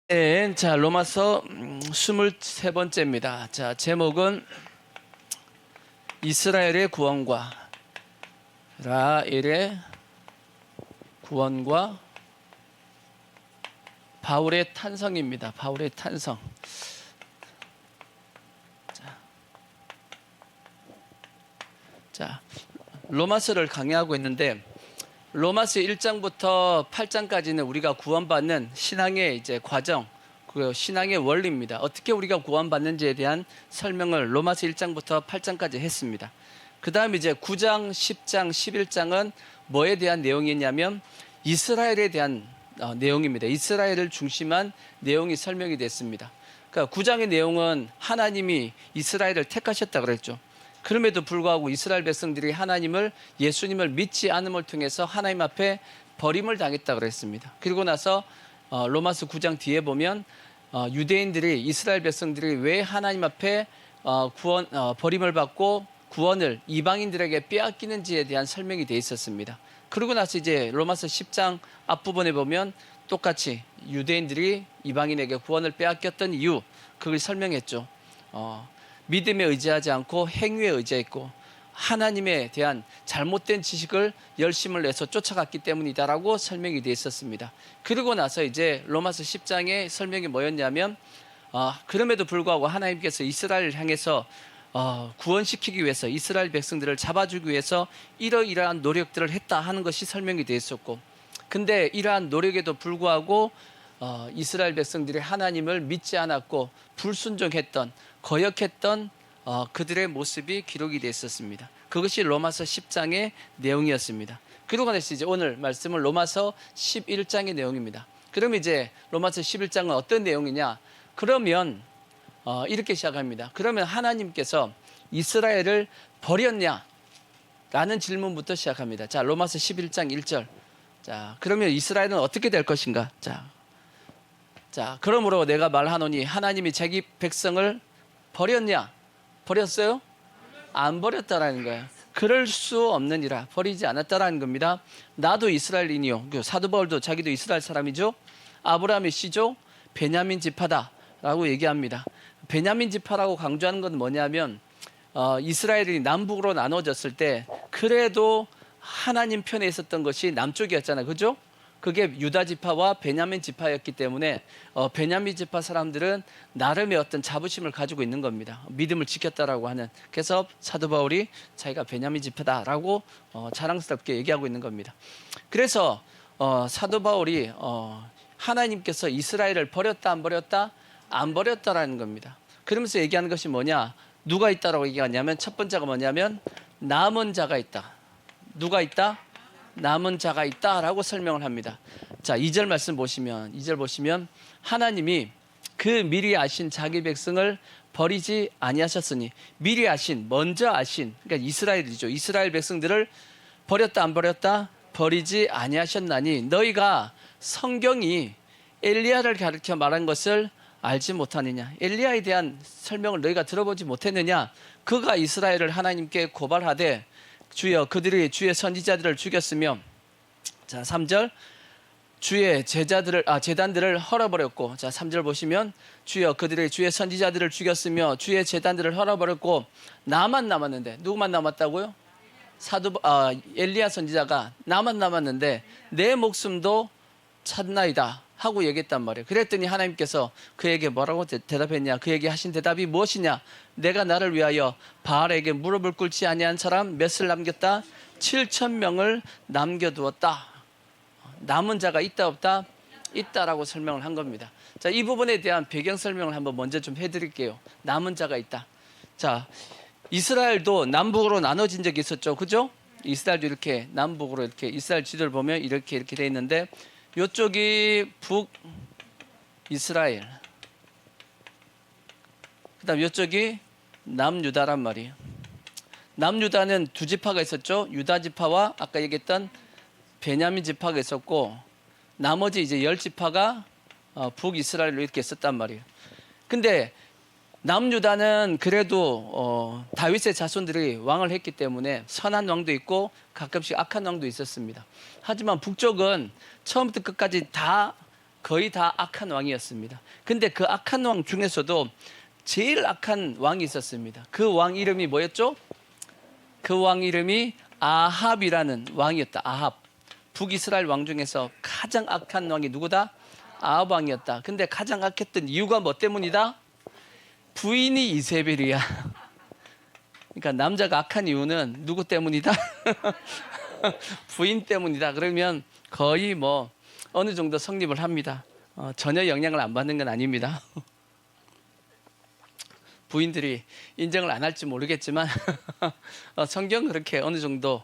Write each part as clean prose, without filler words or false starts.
네, 자, 로마서 23번째입니다. 자, 제목은 이스라엘의 구원과 라엘의 구원과 바울의 탄성입니다. 바울의 탄성. 자, 로마서를 강의하고 있는데 로마서 1장부터 8장까지는 우리가 구원받는 신앙의 이제 과정, 그 신앙의 원리입니다. 어떻게 우리가 구원받는지에 대한 설명을 로마서 1장부터 8장까지 했습니다. 그 다음 이제 9장, 10장, 11장은 뭐에 대한 내용이냐면 이스라엘에 대한 내용입니다. 이스라엘을 중심한 내용이 설명이 됐습니다. 그러니까 9장의 내용은 하나님이 이스라엘을 택하셨다 그랬죠. 그럼에도 불구하고 이스라엘 백성들이 하나님을, 예수님을 믿지 않음을 통해서 하나님 앞에 버림을 당했다 그랬습니다. 그리고 나서 로마서 9장 뒤에 보면 유대인들이, 이스라엘 백성들이 왜 하나님 앞에 버림을 받고 구원을 이방인들에게 빼앗기는지에 대한 설명이 되어 있었습니다. 그러고 나서 이제 로마서 10장 앞부분에 보면 똑같이 유대인들이 이방인에게 구원을 빼앗겼던 이유, 그걸 설명했죠. 믿음에 의지하지 않고 행위에 의지했고 하나님에 대한 잘못된 지식을 열심을 내서 쫓아갔기 때문이다라고 설명이 되어 있었습니다. 그리고 나서 이제 로마서 10장의 설명이 뭐였냐면 그럼에도 불구하고 하나님께서 이스라엘을 향해서 구원시키기 위해서, 이스라엘 백성들을 잡아주기 위해서 이러이러한 노력들을 했다 하는 것이 설명이 되어 있었고, 근데 이러한 노력에도 불구하고 이스라엘 백성들이 하나님을 믿지 않았고 불순종했던, 거역했던 그들의 모습이 기록이 되어 있었습니다. 그것이 로마서 10장의 내용이었습니다. 그러고 나서 이제 오늘 말씀은 로마서 11장의 내용입니다. 그럼 이제 로마서 11장은 어떤 내용이냐? 그러면 이렇게 시작합니다. 그러면 하나님께서 이스라엘을 버렸냐? 라는 질문부터 시작합니다. 자, 로마서 11장 1절. 자, 그러면 이스라엘은 어떻게 될 것인가? 자, 그러므로 내가 말하노니 하나님이 자기 백성을 버렸냐? 버렸어요? 안 버렸다라는 거예요. 그럴 수 없느니라. 버리지 않았다라는 겁니다. 나도 이스라엘인이요. 사도 바울도 자기도 이스라엘 사람이죠. 아브라함의 씨죠. 베냐민 지파다라고 얘기합니다. 베냐민 지파라고 강조하는 건 뭐냐면 이스라엘이 남북으로 나눠졌을 때 그래도 하나님 편에 있었던 것이 남쪽이었잖아요. 그죠? 그게 유다 지파와 베냐민 지파였기 때문에 베냐민 지파 사람들은 나름의 어떤 자부심을 가지고 있는 겁니다. 믿음을 지켰다라고 하는. 그래서 사도 바울이 자기가 베냐민 지파다라고 자랑스럽게 얘기하고 있는 겁니다. 그래서 사도 바울이 하나님께서 이스라엘을 버렸다 안 버렸다? 안 버렸다라는 겁니다. 그러면서 얘기하는 것이 뭐냐? 누가 있다라고 얘기하냐면 첫 번째가 뭐냐면 남은 자가 있다. 누가 있다? 남은 자가 있다라고 설명을 합니다. 자, 2절 말씀 보시면, 2절 보시면 하나님이 그 미리 아신 자기 백성을 버리지 아니하셨으니, 미리 아신, 먼저 아신, 그러니까 이스라엘이죠. 이스라엘 백성들을 버렸다 안 버렸다? 버리지 아니하셨나니 너희가 성경이 엘리야를 가르쳐 말한 것을 알지 못하느냐? 엘리야에 대한 설명을 너희가 들어보지 못했느냐? 그가 이스라엘을 하나님께 고발하되 주여 그들이 주의 선지자들을 죽였으며, 자 3절 주의 제단들을 헐어버렸고, 자 3절 보시면 주여 그들이 주의 선지자들을 죽였으며 주의 제단들을 헐어버렸고 나만 남았는데, 누구만 남았다고요? 엘리야 선지자가 나만 남았는데 내 목숨도 찾나이다 하고 얘기했단 말이에요. 그랬더니 하나님께서 그에게 뭐라고 대답했냐? 그에게 하신 대답이 무엇이냐? 내가 나를 위하여 바알에게 무릎을 꿇지 아니한 사람 몇을 남겼다? 7,000명을 남겨두었다. 남은 자가 있다 없다? 있다라고 설명을 한 겁니다. 자, 이 부분에 대한 배경 설명을 한번 먼저 좀 해드릴게요. 남은 자가 있다. 자, 이스라엘도 남북으로 나눠진 적이 있었죠. 그죠? 이스라엘도 이렇게 남북으로 이렇게 이스라엘 지도를 보면 이렇게 돼 있는데, 이쪽이 북이스라엘, 그 다음 이쪽이 남유다란 말이에요. 남유다는 두 지파가 있었죠. 유다 지파와 아까 얘기했던 베냐민 지파가 있었고, 나머지 이제 10지파가 북이스라엘로 이렇게 있었단 말이에요. 근데 남유다는 그래도 다윗의 자손들이 왕을 했기 때문에 선한 왕도 있고 가끔씩 악한 왕도 있었습니다. 하지만 북쪽은 처음부터 끝까지 다 거의 다 악한 왕이었습니다. 근데 그 악한 왕 중에서도 제일 악한 왕이 있었습니다. 그 왕 이름이 뭐였죠? 그 왕 이름이 아합이라는 왕이었다. 아합. 북이스라엘 왕 중에서 가장 악한 왕이 누구다? 아합 왕이었다. 근데 가장 악했던 이유가 뭐 때문이다? 부인이 이세벨이야. 그러니까 남자가 악한 이유는 누구 때문이다? 부인 때문이다. 그러면 거의 뭐 어느 정도 성립을 합니다. 전혀 영향을 안 받는 건 아닙니다. 부인들이 인정을 안 할지 모르겠지만 성경은 그렇게 어느 정도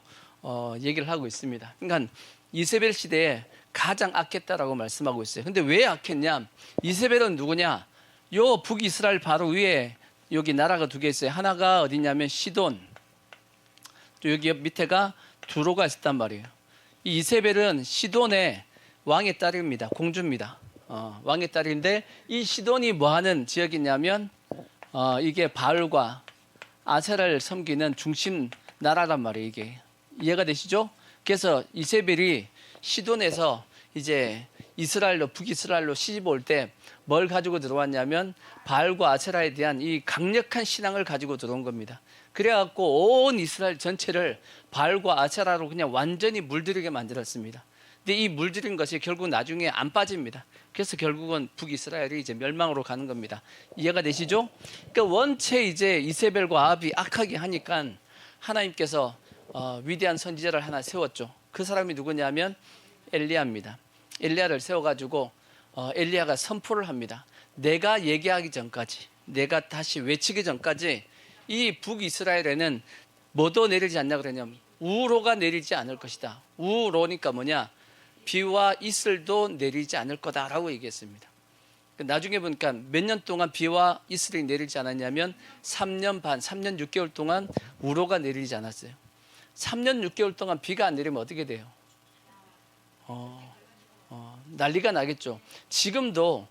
얘기를 하고 있습니다. 그러니까 이세벨 시대에 가장 악했다라고 말씀하고 있어요. 근데 왜 악했냐? 이세벨은 누구냐? 요 북이스라엘 바로 위에 여기 나라가 두 개 있어요. 하나가 어디냐면 시돈, 또 여기 밑에가 두로가 있었단 말이에요. 이 이세벨은 시돈의 왕의 딸입니다. 공주입니다. 왕의 딸인데 이 시돈이 뭐하는 지역이냐면 이게 바알과 아세라를 섬기는 중심 나라란 말이에요. 이게 이해가 되시죠? 그래서 이세벨이 시돈에서 이제 이스라엘로 북이스라엘로 시집 올 때 뭘 가지고 들어왔냐면 바알과 아세라에 대한 이 강력한 신앙을 가지고 들어온 겁니다. 그래갖고 온 이스라엘 전체를 바알과 아세라로 그냥 완전히 물들이게 만들었습니다. 근데 이 물들인 것이 결국 나중에 안 빠집니다. 그래서 결국은 북이스라엘이 이제 멸망으로 가는 겁니다. 이해가 되시죠? 그러니까 원체 이제 이세벨과 아합이 악하게 하니까 하나님께서 위대한 선지자를 하나 세웠죠. 그 사람이 누구냐면 엘리야입니다. 엘리야를 세워가지고 엘리야가 선포를 합니다. 내가 얘기하기 전까지, 내가 다시 외치기 전까지 이 북이스라엘에는 뭐도 내리지 않냐 그러냐면 우로가 내리지 않을 것이다. 우로니까 뭐냐? 비와 이슬도 내리지 않을 거다라고 얘기했습니다. 나중에 보니까 몇 년 동안 비와 이슬이 내리지 않았냐면 3년 반, 3년 6개월 동안 우로가 내리지 않았어요. 3년 6개월 동안 비가 안 내리면 어떻게 돼요? 난리가 나겠죠. 지금도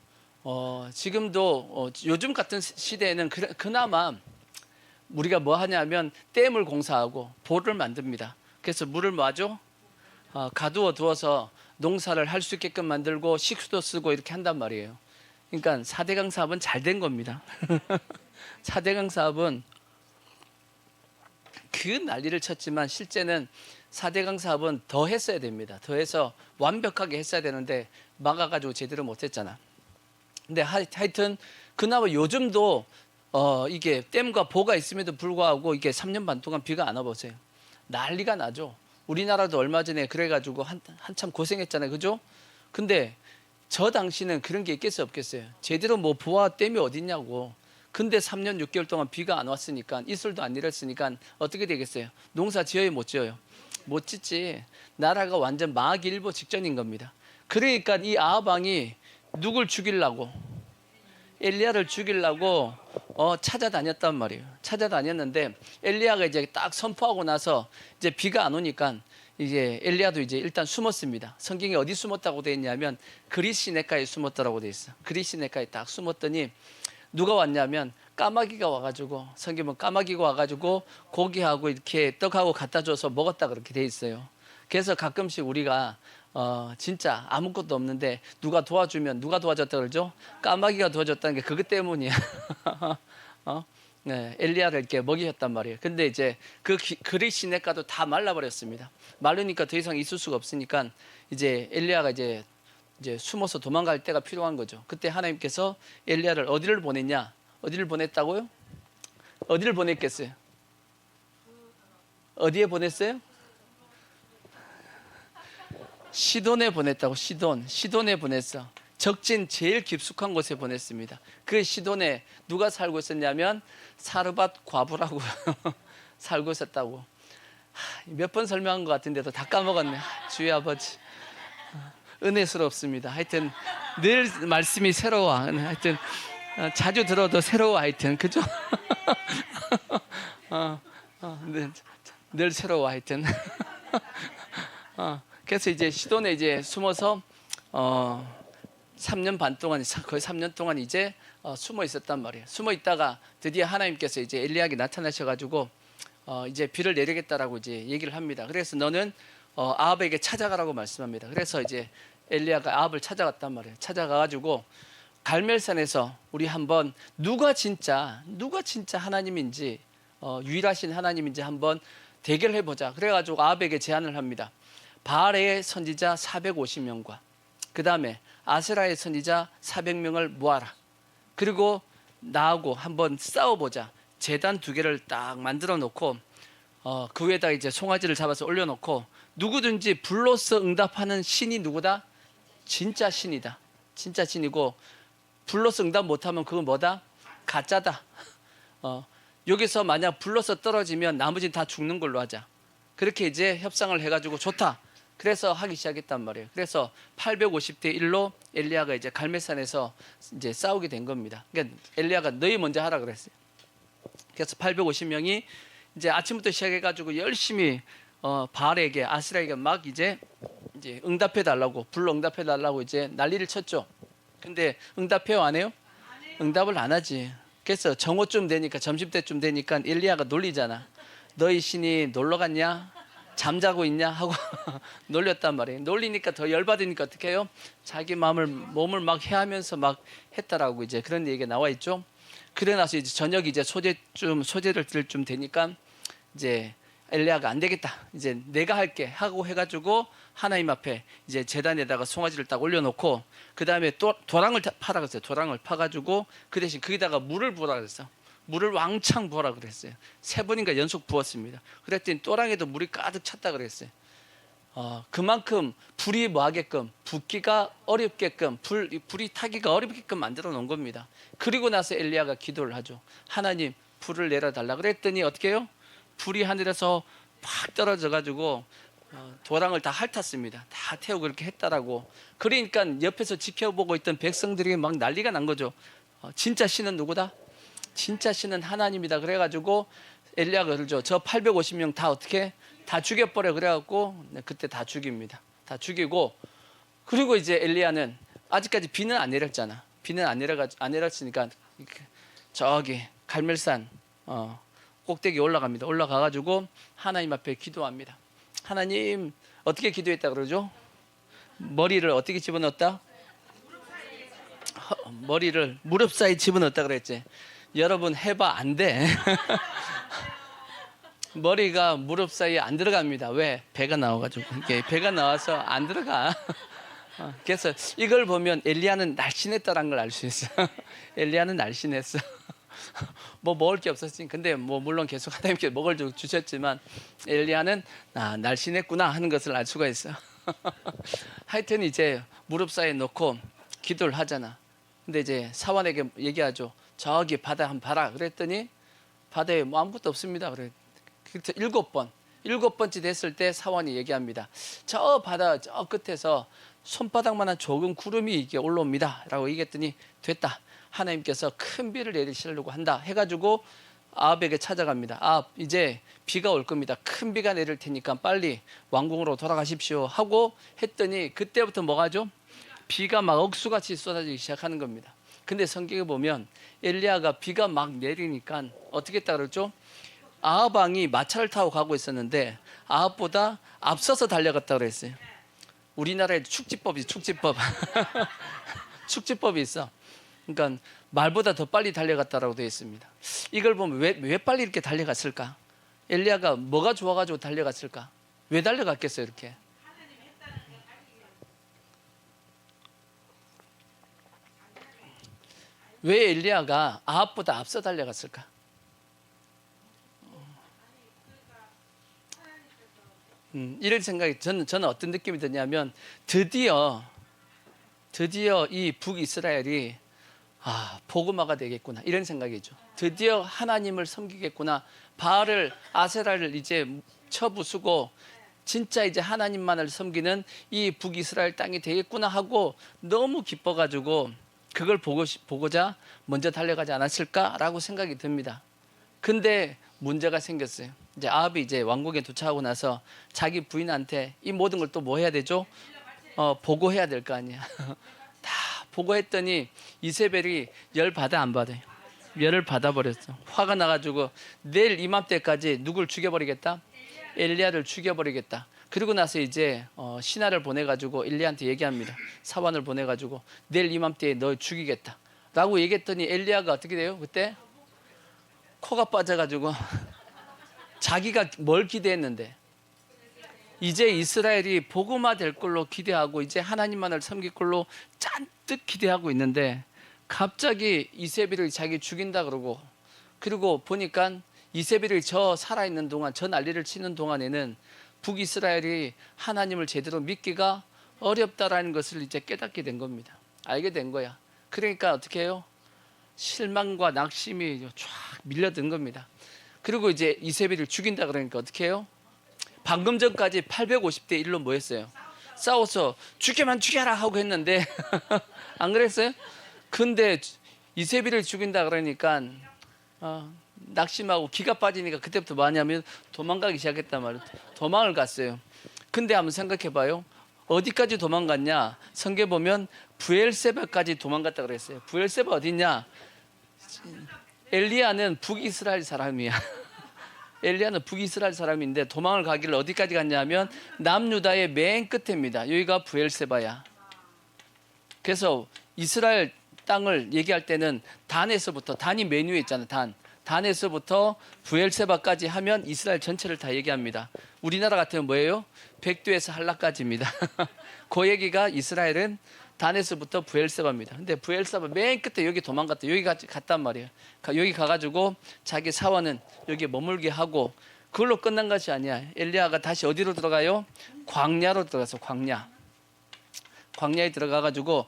요즘 같은 시대에는 그나마 우리가 뭐 하냐면 댐을 공사하고 보를 만듭니다. 그래서 물을 뭐하죠? 가두어 두어서 농사를 할 수 있게끔 만들고 식수도 쓰고 이렇게 한단 말이에요. 그러니까 4대강 사업은 잘 된 겁니다. 4대강 사업은 그 난리를 쳤지만 실제는 4대강 사업은 더 했어야 됩니다. 더 해서 완벽하게 했어야 되는데 막아가지고 제대로 못했잖아. 근데 하여튼 그나마 요즘도 이게 댐과 보가 있음에도 불구하고 이게 3년 반 동안 비가 안 와보세요. 난리가 나죠. 우리나라도 얼마 전에 그래가지고 한참 고생했잖아요. 그죠? 근데 저 당시는 그런 게 있겠어요? 없겠어요? 제대로 뭐 보아 댐이 어딨냐고. 근데 3년 6개월 동안 비가 안 왔으니까 이슬도 안 내렸으니까 어떻게 되겠어요? 농사 지어요? 못 지어요? 못 짓지. 나라가 완전 망하기 일보 직전인 겁니다. 그러니까 이 아합 왕이 누굴 죽이려고? 엘리야를 죽이려고 찾아다녔단 말이에요. 찾아다녔는데 엘리야가 이제 딱 선포하고 나서 이제 비가 안 오니까 이제 엘리야도 이제 일단 숨었습니다. 성경에 어디 숨었다고 되어 있냐면 그리시네가에 숨었다라고 되어 있어. 그리시네가에 딱 숨었더니 누가 왔냐면 까마귀가 와가지고 성경은 까마귀가 와가지고 고기하고 이렇게 떡하고 갖다 줘서 먹었다 그렇게 돼 있어요. 그래서 가끔씩 우리가 진짜 아무것도 없는데 누가 도와주면 누가 도와줬다 그러죠? 까마귀가 도와줬다는 게 그것 때문이야. 네, 엘리야를 이렇게 먹이셨단 말이에요. 근데 이제 그 그리시네가도 다 말라버렸습니다. 마르니까 더 이상 있을 수가 없으니까 이제 엘리야가 이제 숨어서 도망갈 때가 필요한 거죠. 그때 하나님께서 엘리야를 어디를 보냈냐? 어디를 보냈다고요? 어디를 보냈겠어요? 어디에 보냈어요? 시돈에 보냈다고. 시돈에 보냈어. 적진 제일 깊숙한 곳에 보냈습니다. 그 시돈에 누가 살고 있었냐면 사르밧 과부라고 살고 있었다고. 몇 번 설명한 것 같은데도 다 까먹었네. 주의 아버지 은혜스럽습니다. 하여튼 늘 말씀이 새로워. 하여튼 자주 들어도 새로워. 하여튼 그죠? 늘 새로워. 하여튼 그래서 이제 시돈에 이제 숨어서 3년 반 동안, 거의 3년 동안 이제 숨어 있었단 말이에요. 숨어 있다가 드디어 하나님께서 이제 엘리야에게 나타나셔가지고 이제 비를 내리겠다라고 이제 얘기를 합니다. 그래서 너는 아합에게 찾아가라고 말씀합니다. 그래서 이제 엘리야가 아합을 찾아갔단 말이에요. 찾아가가지고 갈멜산에서 우리 한번 누가 진짜 하나님인지 유일하신 하나님인지 한번 대결해 보자. 그래가지고 아합에게 제안을 합니다. 바알의 선지자 450명과 그 다음에 아세라의 선지자 400명을 모아라. 그리고 나하고 한번 싸워보자. 제단 2개를 딱 만들어 놓고 그 위에다 이제 송아지를 잡아서 올려놓고 누구든지 불로서 응답하는 신이 누구다? 진짜 신이다. 진짜 신이고 불로서 응답 못하면 그건 뭐다? 가짜다. 여기서 만약 불로서 떨어지면 나머지는 다 죽는 걸로 하자. 그렇게 이제 협상을 해가지고 좋다. 그래서 하기 시작했단 말이에요. 그래서 850대 1로 엘리야가 이제 갈멜산에서 이제 싸우게 된 겁니다. 그러니까 엘리야가 너희 먼저 하라 그랬어요. 그래서 850명이 이제 아침부터 시작해가지고 열심히 바알에게 아스라에게 막 이제 응답해 달라고 불러 응답해 달라고 이제 난리를 쳤죠. 근데 응답해요 안 해요? 응답을 안 하지. 그래서 정오쯤 되니까 점심때쯤 되니까 엘리야가 놀리잖아. 너희 신이 놀러 갔냐? 잠자고 있냐? 하고 놀렸단 말이에요. 놀리니까 더 열받으니까 어떻게 해요? 자기 몸을 막 해하면서 막 했다라고 이제 그런 얘기가 나와 있죠. 그래 나서 이제 저녁 이제 소재를 들 좀 되니까 이제 엘리야가 안 되겠다. 이제 내가 할게 하고 해가지고 하나님 앞에 이제 제단에다가 송아지를 딱 올려놓고 그 다음에 또 도랑을 파라 그랬어요. 도랑을 파가지고 그 대신 거기다가 물을 부어라 그랬어. 물을 왕창 부어라 그랬어요. 3번인가 연속 부었습니다. 그랬더니 또랑에도 물이 가득 찼다 그랬어요. 그만큼 불이 뭐하게끔 붙기가 어렵게끔 불이 타기가 어렵게끔 만들어 놓은 겁니다. 그리고 나서 엘리야가 기도를 하죠. 하나님 불을 내려달라 그랬더니 어떻게 해요? 불이 하늘에서 팍 떨어져 가지고 도랑을 다 핥았습니다. 다 태우고 그렇게 했다라고. 그러니까 옆에서 지켜보고 있던 백성들이 막 난리가 난 거죠. 진짜 신은 누구다? 진짜 신은 하나님이다. 그래가지고 엘리야가 그러죠. 저 850명 다 어떻게 다 죽여버려. 그래갖고 그때 다 죽입니다. 다 죽이고 그리고 이제 엘리야는 아직까지 비는 안 내렸잖아. 비는 안 내렸으니까 저기 갈멜산 꼭대기 올라갑니다. 올라가가지고 하나님 앞에 기도합니다. 하나님 어떻게 기도했다 그러죠? 머리를 어떻게 집어넣었다? 머리를 무릎 사이 집어넣었다 그랬지. 여러분 해봐 안 돼. 머리가 무릎 사이에 안 들어갑니다. 왜? 배가 나와가지고 이게 배가 나와서 안 들어가. 그래서 이걸 보면 엘리야는 날씬했다는 걸 알 수 있어. 엘리야는 날씬했어. 뭐 먹을 게 없었지. 근데 뭐 물론 계속 하나님께 먹을 주셨지만 엘리야는 날씬했구나 하는 것을 알 수가 있어. 하여튼 이제 무릎 사이에 놓고 기도를 하잖아. 근데 이제 사환에게 얘기하죠. 저기 바다 한번 봐라. 그랬더니 바다에 뭐 아무것도 없습니다. 그래서 7번째 됐을 때 사환이 얘기합니다. 저 바다 저 끝에서 손바닥만한 적은 구름이 이게 올라옵니다. 라고 얘기했더니 됐다. 하나님께서 큰 비를 내리시려고 한다. 해가지고 아합에게 찾아갑니다. 아합 이제 비가 올 겁니다. 큰 비가 내릴 테니까 빨리 왕궁으로 돌아가십시오. 하고 했더니 그때부터 뭐가죠? 비가 막 억수같이 쏟아지기 시작하는 겁니다. 근데 성경에 보면 엘리야가 비가 막 내리니까 어떻게 했다 그러죠? 아합 왕이 마차를 타고 가고 있었는데 아합보다 앞서서 달려갔다 그랬어요. 우리나라에 축지법이 축지법. 축지법이 있어. 그러니까 말보다 더 빨리 달려갔다라고 되어 있습니다. 이걸 보면 왜 빨리 이렇게 달려갔을까? 엘리야가 뭐가 좋아가지고 달려갔을까? 왜 달려갔겠어요 이렇게? 왜 엘리야가 아합보다 앞서 달려갔을까? 이런 생각이 저는 어떤 느낌이 드냐면 드디어 이 북이스라엘이 복음화가 되겠구나 이런 생각이죠. 드디어 하나님을 섬기겠구나. 바알을 아세라를 이제 쳐부수고 진짜 이제 하나님만을 섬기는 이 북이스라엘 땅이 되겠구나 하고 너무 기뻐가지고 그걸 보고자 먼저 달려가지 않았을까라고 생각이 듭니다. 근데 문제가 생겼어요. 이제 아합이 이제 왕궁에 도착하고 나서 자기 부인한테 이 모든 걸 또 뭐 해야 되죠? 보고해야 될 거 아니야. 다 보고했더니 이세벨이 열 받아 안 받아요? 열을 받아버렸어. 화가 나가지고 내일 이맘때까지 누굴 죽여버리겠다? 엘리야를 죽여버리겠다. 그리고 나서 이제 신하를 보내가지고 엘리야한테 얘기합니다. 사환을 보내가지고 내일 이맘때에 너 죽이겠다 라고 얘기했더니 엘리야가 어떻게 돼요? 그때 코가 빠져가지고 자기가 뭘 기대했는데 이제 이스라엘이 복음화 될 걸로 기대하고 이제 하나님만을 섬길 걸로 잔뜩 기대하고 있는데 갑자기 이세벨을 자기 죽인다 그러고, 그리고 보니까 이세벨이 저 살아있는 동안, 저 난리를 치는 동안에는 북이스라엘이 하나님을 제대로 믿기가 어렵다라는 것을 이제 깨닫게 된 겁니다. 알게 된 거야. 그러니까 어떻게 해요? 실망과 낙심이 쫙 밀려든 겁니다. 그리고 이제 이세벨을 죽인다 그러니까 어떻게 해요? 방금 전까지 850대 1로 뭐 했어요? 싸워서 죽여만 죽여라 하고 했는데 안 그랬어요? 근데 이세벨을 죽인다 그러니까 낙심하고 기가 빠지니까 그때부터 뭐 하냐면 도망가기 시작했단 말이에요. 도망을 갔어요. 근데 한번 생각해 봐요. 어디까지 도망갔냐? 성경 보면 브엘세바까지 도망갔다 그랬어요. 브엘세바 어디냐? 엘리야는 북이스라엘 사람이야. 엘리야는 북이스라엘 사람인데 도망을 가기를 어디까지 갔냐면 남유다의 맨 끝입니다. 여기가 브엘세바야. 그래서 이스라엘 땅을 얘기할 때는 단에서부터, 단이 맨 위에 있잖아요. 단에서부터 브엘세바까지 하면 이스라엘 전체를 다 얘기합니다. 우리나라 같으면 뭐예요? 백두에서 한라까지입니다. 그 얘기가 이스라엘은 단에서부터 브엘세바입니다. 근데 브엘세바 맨 끝에 여기 도망갔다. 여기 갔단 말이에요. 여기 가가지고 자기 사원은 여기 머물게 하고, 그걸로 끝난 것이 아니야. 엘리야가 다시 어디로 들어가요? 광야로 들어가서 광야에 들어가가지고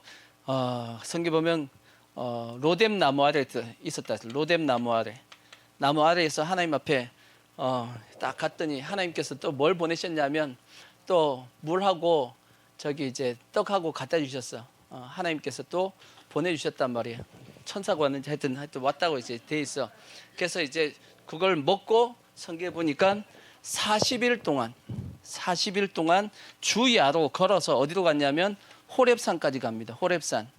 성경 보면 로뎀 나무 아래 있었다. 로뎀 나무 아래에서 하나님 앞에 딱 갔더니 하나님께서 또 뭘 보내셨냐면 또 물하고 저기 이제 떡하고 갖다 주셨어. 하나님께서 또 보내주셨단 말이에요. 천사가 왔는지 하여튼 왔다고 이제 돼 있어. 그래서 이제 그걸 먹고 성경에 보니까 40일 동안 주야로 걸어서 어디로 갔냐면 호렙산까지 갑니다. 호렙산.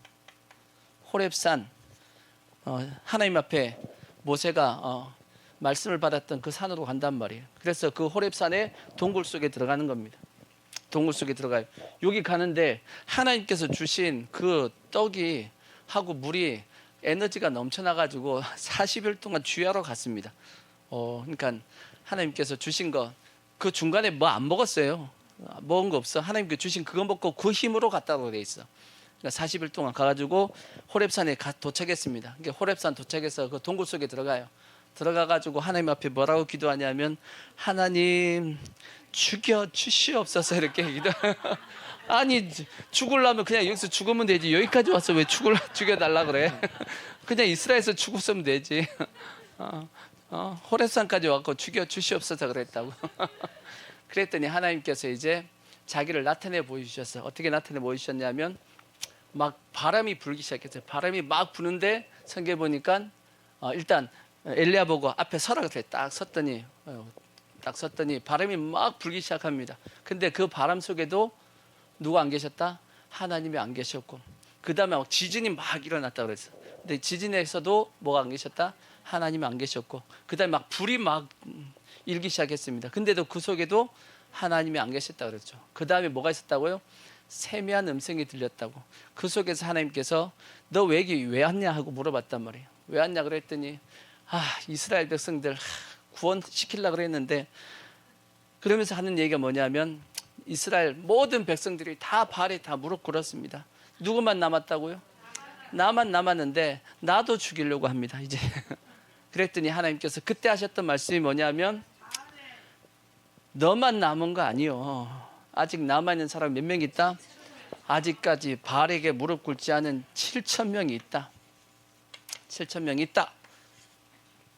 하나님 앞에 모세가 말씀을 받았던 그 산으로 간단 말이에요. 그래서 그 호렙산의 동굴 속에 들어가는 겁니다. 동굴 속에 들어가요. 여기 가는데 하나님께서 주신 그 떡이 하고 물이 에너지가 넘쳐나가지고 40일 동안 주야로 갔습니다. 그러니까 하나님께서 주신 거 그 중간에 뭐 안 먹었어요. 먹은 거 없어. 하나님께 주신 그거 먹고 그 힘으로 갔다고 돼 있어. 그러니까 40일 동안 가가지고 호렙산에 도착했습니다. 그러니까 호렙산 도착해서 그 동굴 속에 들어가가지고 하나님 앞에 뭐라고 기도하냐면 하나님 죽여 주시옵소서 이렇게 기도. 아니 죽으려면 그냥 여기서 죽으면 되지. 여기까지 와서 왜 죽여달라 그래? 그냥 이스라엘에서 죽었으면 되지. 호렙산까지 와서 죽여 주시옵소서 그랬다고. 그랬더니 하나님께서 이제 자기를 나타내 보이셨어요. 어떻게 나타내 보이셨냐면 막 바람이 불기 시작했어요. 바람이 막 부는데 성경에 보니까 일단 엘리야 보고 앞에 서라 그랬어요. 딱 섰더니 바람이 막 불기 시작합니다. 근데 그 바람 속에도 누가 안 계셨다? 하나님이 안 계셨고, 그 다음에 지진이 막 일어났다 그랬어. 근데 지진에서도 뭐가 안 계셨다? 하나님이 안 계셨고, 그 다음에 막 불이 막 일기 시작했습니다. 근데도 그 속에도 하나님이 안 계셨다 그랬죠. 그 다음에 뭐가 있었다고요? 세미한 음성이 들렸다고. 그 속에서 하나님께서 너 왜 왔냐 하고 물어봤단 말이에요. 왜 왔냐 그랬더니 이스라엘 백성들 구원시키려고 그랬는데, 그러면서 하는 얘기가 뭐냐면 이스라엘 모든 백성들이 다 발에 다 무릎 꿇었습니다. 누구만 남았다고요? 나만 남았는데 나도 죽이려고 합니다 이제. 그랬더니 하나님께서 그때 하셨던 말씀이 뭐냐면 너만 남은 거 아니요. 아직 남아있는 사람 몇 명 있다? 아직까지 바알에게 무릎 꿇지 않은 7,000명이 있다. 7,000명이 있다.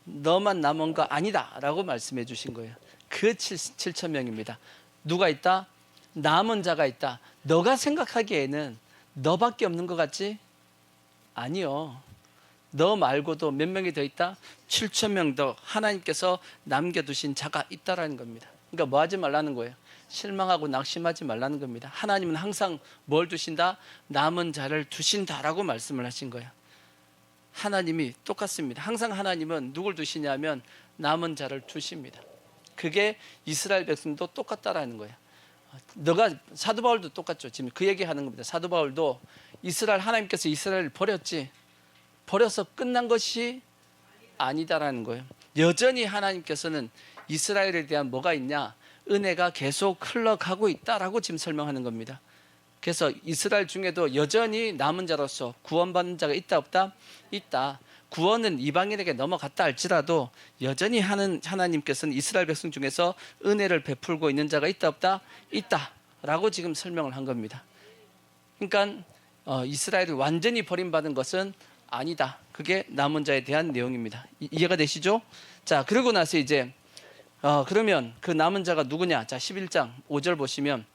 너만 남은 거 아니다 라고 말씀해 주신 거예요. 그 7,000명입니다. 누가 있다? 남은 자가 있다. 너가 생각하기에는 너밖에 없는 것 같지? 아니요. 너 말고도 몇 명이 더 있다? 7,000명 더 하나님께서 남겨두신 자가 있다라는 겁니다. 그러니까 뭐 하지 말라는 거예요? 실망하고 낙심하지 말라는 겁니다. 하나님은 항상 뭘 두신다? 남은 자를 두신다라고 말씀을 하신 거예요. 하나님이 똑같습니다. 항상 하나님은 누굴 두시냐면 남은 자를 두십니다. 그게 이스라엘 백성도 똑같다라는 거예요. 너가 사도 바울도 똑같죠. 지금 그 얘기하는 겁니다. 사도 바울도 이스라엘 하나님께서 이스라엘을 버렸지 버려서 끝난 것이 아니다라는 거예요. 여전히 하나님께서는 이스라엘에 대한 뭐가 있냐? 은혜가 계속 흘러가고 있다라고 지금 설명하는 겁니다. 그래서 이스라엘 중에도 여전히 남은 자로서 구원받는 자가 있다 없다? 있다. 구원은 이방인에게 넘어갔다 할지라도 여전히 하나님께서는 이스라엘 백성 중에서 은혜를 베풀고 있는 자가 있다 없다? 있다라고 지금 설명을 한 겁니다. 그러니까 이스라엘이 완전히 버림받은 것은 아니다. 그게 남은 자에 대한 내용입니다. 이해가 되시죠? 자, 그러고 나서 이제 그러면 그 남은 자가 누구냐? 자, 11장 5절 보시면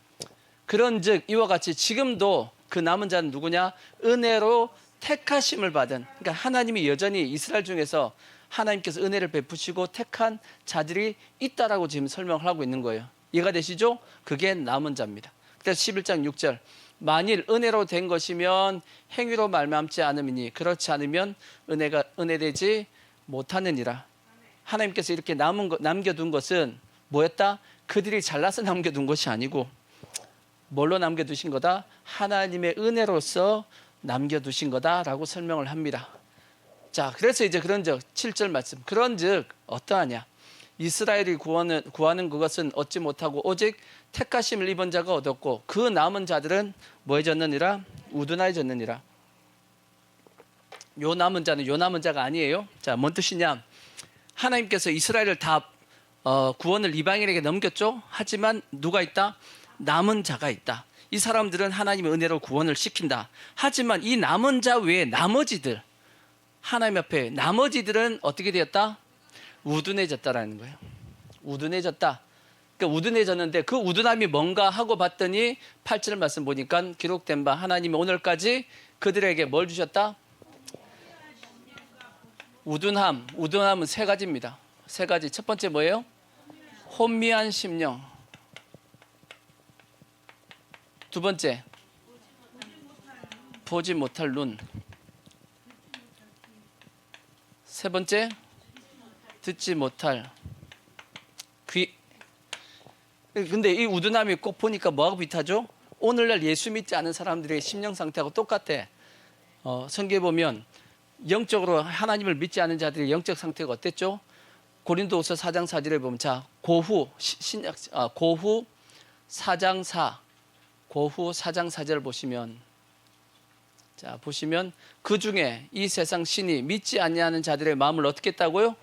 그런즉 이와 같이 지금도 그 남은 자는 누구냐? 은혜로 택하심을 받은, 그러니까 하나님이 여전히 이스라엘 중에서 하나님께서 은혜를 베푸시고 택한 자들이 있다라고 지금 설명을 하고 있는 거예요. 이해가 되시죠? 그게 남은 자입니다. 그래서 11장 6절 만일 은혜로 된 것이면 행위로 말미암지 않음이니 그렇지 않으면 은혜되지 못하느니라. 하나님께서 이렇게 남겨둔 것은 뭐였다? 그들이 잘나서 남겨둔 것이 아니고 뭘로 남겨두신 거다? 하나님의 은혜로서 남겨두신 거다라고 설명을 합니다. 자, 그래서 이제 그런즉 7절 말씀. 그런즉 어떠하냐? 이스라엘이 구하는 그것은 얻지 못하고 오직 택하심을 입은 자가 얻었고 그 남은 자들은 뭐해졌느니라? 우둔하여졌느니라. 요 남은 자는 요 남은 자가 아니에요. 자, 뭔 뜻이냐? 하나님께서 이스라엘을 다 구원을 이방인에게 넘겼죠. 하지만 누가 있다? 남은 자가 있다. 이 사람들은 하나님의 은혜로 구원을 시킨다. 하지만 이 남은 자 외에 나머지들, 하나님 앞에 나머지들은 어떻게 되었다? 우둔해졌다라는 거예요. 우둔해졌다. 그러니까 우둔해졌는데 그 우둔함이 뭔가 하고 봤더니 8절 말씀 보니까 기록된 바 하나님이 오늘까지 그들에게 뭘 주셨다? 우둔함은 세 가지입니다. 세 가지. 첫 번째 뭐예요? 혼미한 심령. 두 번째, 보지 못할 눈. 세 번째, 듣지 못할 귀. 근데 이 우둔함이 꼭 보니까 뭐하고 비슷하죠? 오늘날 예수 믿지 않은 사람들의 심령 상태하고 똑같아. 성경에 보면 영적으로 하나님을 믿지 않은 자들의 영적 상태가 어땠죠? 고린도후서 4장 4절에 보면 자 고후 4장 4절 보시면 자 보시면 그 중에 이 세상 신이 믿지 아니하는 자들의 마음을 어떻게 했다고요?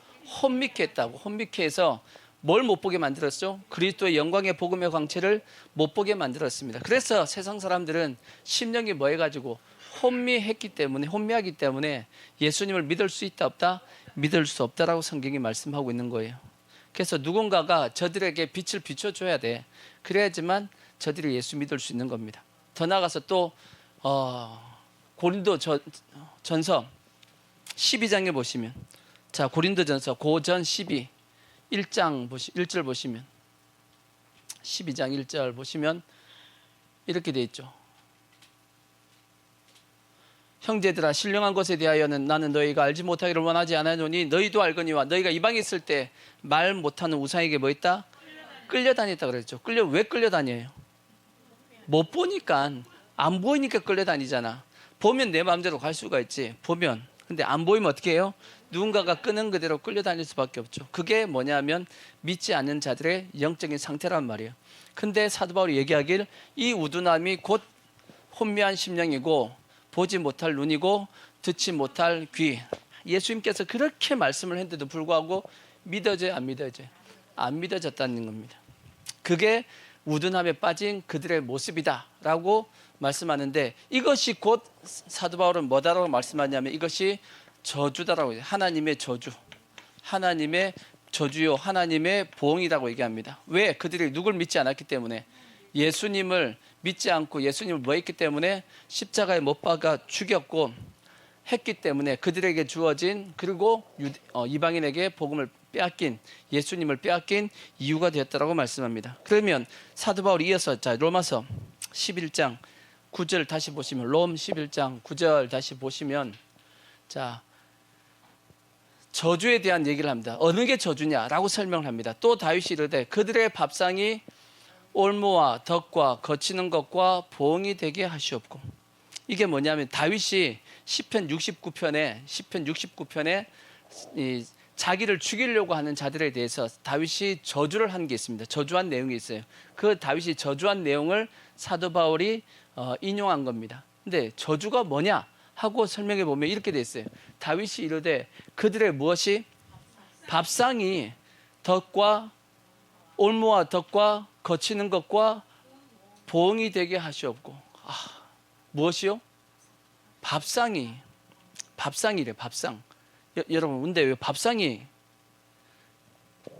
혼미케 했다고. 혼미케 해서 뭘 못 보게 만들었죠? 그리스도의 영광의 복음의 광채를 못 보게 만들었습니다. 그래서 세상 사람들은 심령이 뭐 해가지고 혼미하기 때문에 예수님을 믿을 수 있다 없다? 믿을 수 없다라고 성경이 말씀하고 있는 거예요. 그래서 누군가가 저들에게 빛을 비춰줘야 돼. 그래야지만 저들이 예수 믿을 수 있는 겁니다. 더 나아가서 또 고린도 전서 12장에 보시면 자 고린도 전서 고전 1절 보시면 12장 1절 보시면 이렇게 돼 있죠. 형제들아 신령한 것에 대하여는 나는 너희가 알지 못하기를 원하지 않았노니 너희도 알거니와 너희가 이방에 있을 때 말 못하는 우상에게 뭐 있다? 끌려다녔다 그랬죠. 왜 끌려다녀요? 못 보니까 안 보이니까 끌려다니잖아. 보면 내 마음대로 갈 수가 있지. 보면 근데 안 보이면 어떻게 해요? 누군가가 끄는 그대로 끌려다닐 수밖에 없죠. 그게 뭐냐면 믿지 않는 자들의 영적인 상태란 말이에요. 근데 사도 바울이 얘기하길 이 우둔함이 곧 혼미한 심령이고 보지 못할 눈이고 듣지 못할 귀. 예수님께서 그렇게 말씀을 했는데도 불구하고 믿어져요? 안 믿어져요? 안 믿어졌다는 겁니다. 그게 우둔함에 빠진 그들의 모습이다라고 말씀하는데 이것이 곧 사도 바울은 뭐다라고 말씀하냐면 이것이 저주다라고 해요. 하나님의 저주. 하나님의 저주요 하나님의 보응이라고 얘기합니다. 왜? 그들이 누굴 믿지 않았기 때문에 예수님을 믿지 않고 예수님을 뭐 했기 때문에 십자가에 못 박아 죽였고 했기 때문에 그들에게 주어진 그리고 이방인에게 복음을 빼앗긴 예수님을 빼앗긴 이유가 되었다라고 말씀합니다. 그러면 사도 바울이 이어서 자 로마서 11장 9절 다시 보시면 롬 11장 9절 다시 보시면 자 저주에 대한 얘기를 합니다. 어느 게 저주냐라고 설명을 합니다. 또 다윗이 이르되 그들의 밥상이 올무와 덕과 거치는 것과 보응이 되게 하시옵고. 이게 뭐냐면 다윗이 시편 69편에 이 자기를 죽이려고 하는 자들에 대해서 다윗이 저주를 한 게 있습니다. 저주한 내용이 있어요. 그 다윗이 저주한 내용을 사도 바울이 인용한 겁니다. 근데 저주가 뭐냐 하고 설명해 보면 이렇게 돼 있어요. 다윗이 이르되 그들의 무엇이 밥상이 덕과 올무와 덕과 거치는 것과 보응이 되게 하시옵고. 무엇이요? 밥상이래. 밥상. 여러분 근데 왜 밥상이?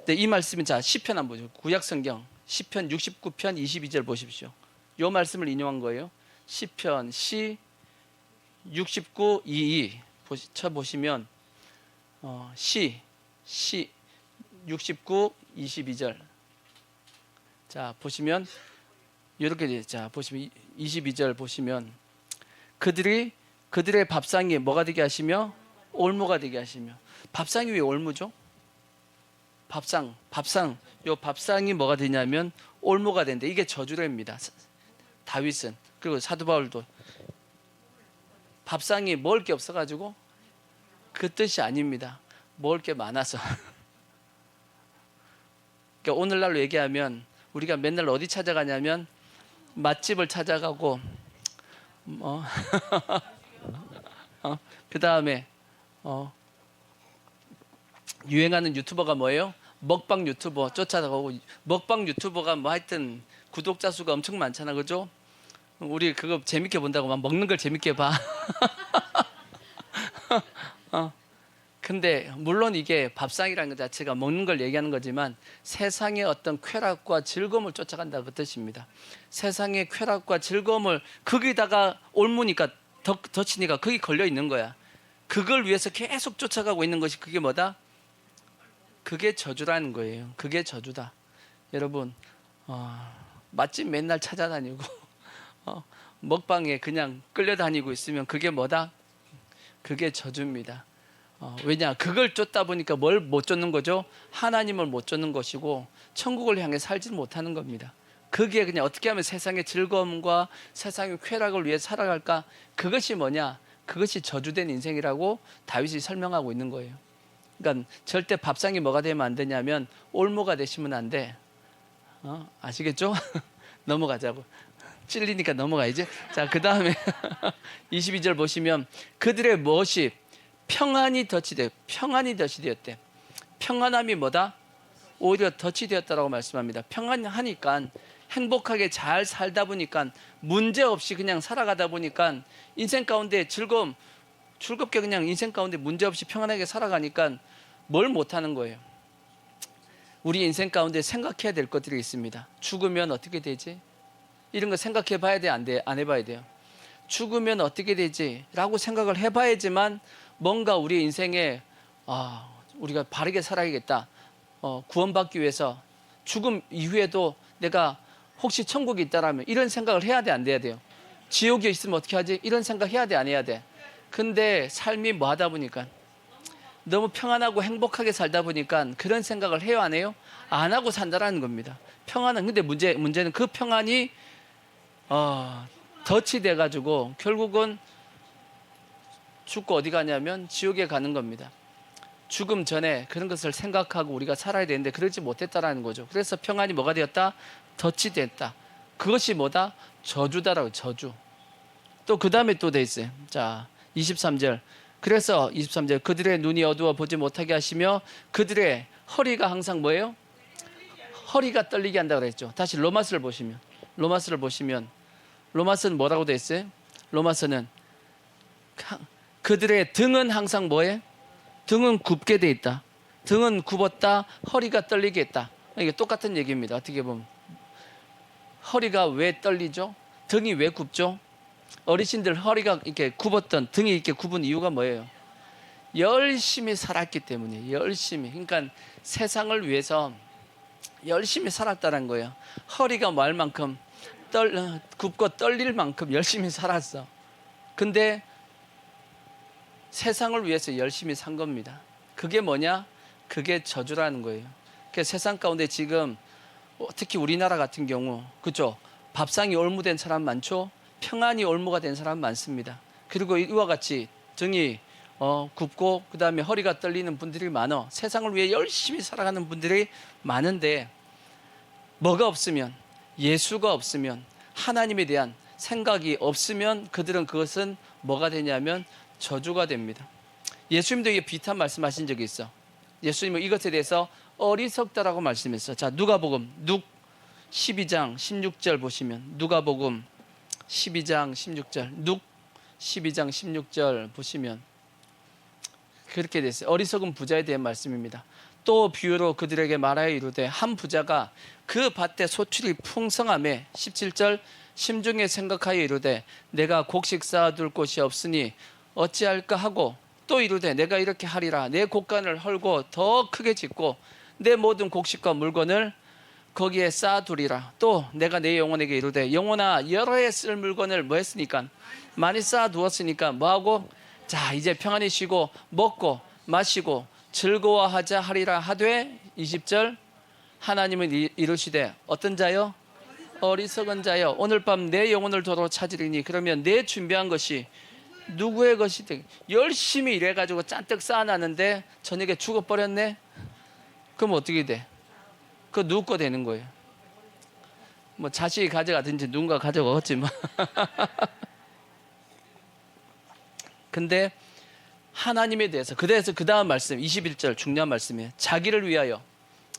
네, 이 말씀은 자 시편 한번 보죠. 구약 성경 시편 69편 22절 보십시오. 이 말씀을 인용한 거예요. 시편 69 22 쳐 보시면 시 69 22절. 자 보시면 이렇게 자 보시면 22절 보시면 그들의 밥상이 뭐가 되게 하시며 올무가 되게 하시며. 밥상이 왜 올무죠? 밥상 요 밥상이 뭐가 되냐면 올무가 된대. 이게 저주랍니다. 다윗은 그리고 사도 바울도 밥상이 먹을 게 없어가지고 그 뜻이 아닙니다. 먹을 게 많아서. 그러니까 오늘날로 얘기하면 우리가 맨날 어디 찾아가냐면 맛집을 찾아가고 그 다음에 유행하는 유튜버가 뭐예요? 먹방 유튜버 쫓아가고. 먹방 유튜버가 뭐 하여튼 구독자 수가 엄청 많잖아, 그죠? 우리 그거 재밌게 본다고 막 먹는 걸 재밌게 봐. 근데 물론 이게 밥상이라는 것 자체가 먹는 걸 얘기하는 거지만 세상의 어떤 쾌락과 즐거움을 쫓아간다 그 뜻입니다. 세상의 쾌락과 즐거움을 거기다가 올무니까 덧치니까 거기 걸려 있는 거야. 그걸 위해서 계속 쫓아가고 있는 것이 그게 뭐다? 그게 저주라는 거예요. 그게 저주다. 여러분 맛집 맨날 찾아다니고 먹방에 그냥 끌려다니고 있으면 그게 뭐다? 그게 저주입니다. 왜냐? 그걸 쫓다 보니까 뭘 못 쫓는 거죠? 하나님을 못 쫓는 것이고 천국을 향해 살지 못하는 겁니다. 그게 그냥 어떻게 하면 세상의 즐거움과 세상의 쾌락을 위해 살아갈까? 그것이 뭐냐? 그것이 저주된 인생이라고 다윗이 설명하고 있는 거예요. 그러니까 절대 밥상이 뭐가 되면 안 되냐면 올무가 되시면 안 돼. 아시겠죠? 넘어가자고. 찔리니까 넘어가야지. 자, 그 다음에 22절 보시면 그들의 무엇이 평안이 덫이 되었대. 평안함이 뭐다? 오히려 덫이 되었다라고 말씀합니다. 평안하니까 행복하게 잘 살다 보니까 문제 없이 그냥 살아가다 보니까 인생 가운데 즐겁게 그냥 인생 가운데 문제 없이 평안하게 살아가니까 뭘 못하는 거예요? 우리 인생 가운데 생각해야 될 것들이 있습니다. 죽으면 어떻게 되지? 이런 거 생각해 봐야 돼, 안 해봐야 돼요? 죽으면 어떻게 되지? 라고 생각을 해봐야지만 뭔가 우리 인생에 우리가 바르게 살아야겠다. 구원받기 위해서 죽음 이후에도 내가 혹시 천국이 있다라면 이런 생각을 해야 돼, 안 해야 돼요? 지옥이 있으면 어떻게 하지? 이런 생각 해야 돼, 안 해야 돼? 근데 삶이 뭐 하다 보니까 너무 평안하고 행복하게 살다 보니까 그런 생각을 해요, 안 해요? 안 하고 산다라는 겁니다. 평안은 근데 문제는 그 평안이 덫이 돼가지고 결국은 죽고 어디 가냐면 지옥에 가는 겁니다. 죽음 전에 그런 것을 생각하고 우리가 살아야 되는데 그러지 못했다라는 거죠. 그래서 평안이 뭐가 되었다? 덫이 됐다. 그것이 뭐다? 저주다라고. 저주. 또 그 다음에 또 돼 있어요. 자 23절. 그래서 23절 그들의 눈이 어두워 보지 못하게 하시며 그들의 허리가 항상 뭐예요? 허리가 떨리게 한다고 그랬죠. 다시 로마서를 보시면 로마서는 뭐라고 돼 있어요? 로마서는 그들의 등은 항상 뭐예요? 등은 굽게 돼 있다. 등은 굽었다. 허리가 떨리게 했다. 이게 똑같은 얘기입니다. 어떻게 보면 허리가 왜 떨리죠? 등이 왜 굽죠? 어르신들 허리가 이렇게 굽었던 등이 이렇게 굽은 이유가 뭐예요? 열심히 살았기 때문이에요. 열심히. 그러니까 세상을 위해서 열심히 살았다는 거예요. 허리가 뭐 할 만큼 굽고 떨릴 만큼 열심히 살았어. 근데 세상을 위해서 열심히 산 겁니다. 그게 뭐냐? 그게 저주라는 거예요. 그 세상 가운데 지금 특히 우리나라 같은 경우 그죠? 밥상이 올무된 사람 많죠? 평안이 올무가 된 사람 많습니다. 그리고 이와 같이 등이 굽고 그다음에 허리가 떨리는 분들이 많아. 세상을 위해 열심히 살아가는 분들이 많은데 뭐가 없으면, 예수가 없으면, 하나님에 대한 생각이 없으면 그들은 그것은 뭐가 되냐면 저주가 됩니다. 예수님도 이게 비슷한 말씀하신 적이 있어. 예수님은 이것에 대해서 어리석다라고 말씀했어. 자, 누가복음 12장 16절 보시면, 누가복음 12장 16절, 12장 16절 보시면 그렇게 됐어요. 어리석은 부자에 대한 말씀입니다. 또 비유로 그들에게 말하여 이르되 한 부자가 그 밭에 소출이 풍성함에 17절 심중에 생각하여 이르되 내가 곡식 쌓아둘 곳이 없으니 어찌할까 하고 또 이르되 내가 이렇게 하리라 내 곡간을 헐고 더 크게 짓고 내 모든 곡식과 물건을 거기에 쌓아두리라. 또 내가 내 영혼에게 이르되 영혼아 여러 해 쓸 물건을 뭐 했으니까 많이 쌓아두었으니까 뭐하고 자 이제 평안히 쉬고 먹고 마시고 즐거워하자 하리라 하되 20절 하나님은 이르시되 어떤 자요? 어리석은 자요 오늘 밤 내 영혼을 도로 찾으리니 그러면 내 준비한 것이 누구의 것이 되겠 열심히 일해가지고 잔뜩 쌓아놨는데 저녁에 죽어버렸네? 그럼 어떻게 돼? 그거 누구 거 되는 거예요? 뭐 자식이 가져가든지 누군가 가져가겠지만 근데 하나님에 대해서 그래서 그 다음 말씀 21절 중요한 말씀이에요. 자기를 위하여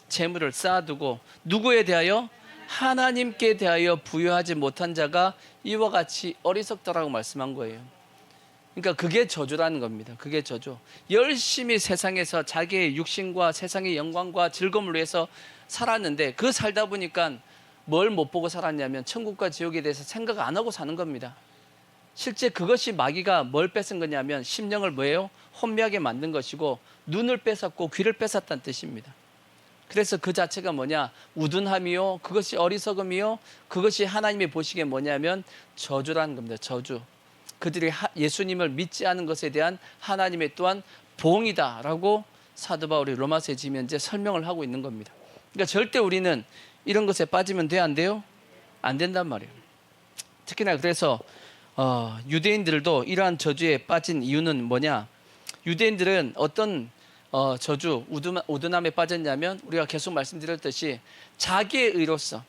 재물을 쌓아두고 누구에 대하여? 하나님께 대하여 부여하지 못한 자가 이와 같이 어리석다라고 말씀한 거예요. 그러니까 그게 저주라는 겁니다. 그게 저주. 열심히 세상에서 자기의 육신과 세상의 영광과 즐거움을 위해서 살았는데 그 살다 보니까 뭘 못 보고 살았냐면 천국과 지옥에 대해서 생각 안 하고 사는 겁니다. 실제 그것이 마귀가 뭘 뺏은 거냐면 심령을 뭐예요? 혼미하게 만든 것이고 눈을 뺏었고 귀를 뺏었다는 뜻입니다. 그래서 그 자체가 뭐냐? 우둔함이요. 그것이 어리석음이요. 그것이 하나님이 보시기에 뭐냐면 저주라는 겁니다. 저주. 그들이 예수님을 믿지 않은 것에 대한 하나님의 또한 봉이다라고 사도 바울이 로마서에 지금 현재 설명을 하고 있는 겁니다. 그러니까 절대 우리는 이런 것에 빠지면 돼? 안 돼요? 안 된단 말이에요. 특히나 그래서 유대인들도 이러한 저주에 빠진 이유는 뭐냐? 유대인들은 어떤 저주, 우둔함에 빠졌냐면 우리가 계속 말씀드렸듯이 자기의 의로서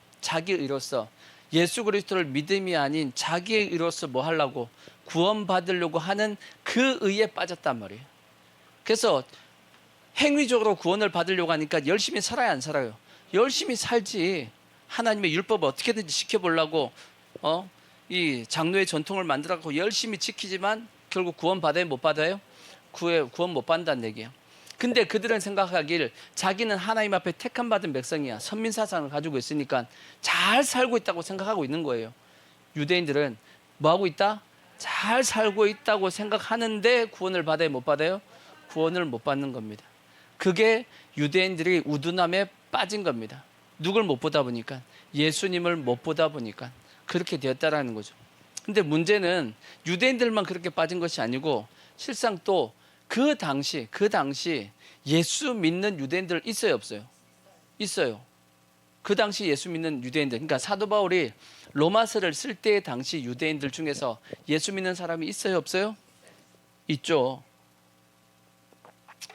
예수 그리스도를 믿음이 아닌 자기의 의로서 뭐 하려고 구원받으려고 하는 그 의에 빠졌단 말이에요. 그래서 행위적으로 구원을 받으려고 하니까 열심히 살아야 안 살아요? 열심히 살지. 하나님의 율법을 어떻게든지 지켜보려고 이 장로의 전통을 만들어갖고 열심히 지키지만 결국 구원 받아요? 못 받아요? 구원 못 받는다는 얘기예요. 근데 그들은 생각하길 자기는 하나님 앞에 택함 받은 백성이야. 선민사상을 가지고 있으니까 잘 살고 있다고 생각하고 있는 거예요. 유대인들은 뭐하고 있다? 잘 살고 있다고 생각하는데 구원을 받아요? 못 받아요? 구원을 못 받는 겁니다. 그게 유대인들이 우둔함에 빠진 겁니다. 누굴 못 보다 보니까 예수님을 못 보다 보니까 그렇게 되었다라는 거죠. 근데 문제는 유대인들만 그렇게 빠진 것이 아니고 실상 또 그 당시 예수 믿는 유대인들 있어요, 없어요? 있어요. 그 당시 예수 믿는 유대인들. 그러니까 사도 바울이 로마서를 쓸 때 당시 유대인들 중에서 예수 믿는 사람이 있어요, 없어요? 있죠.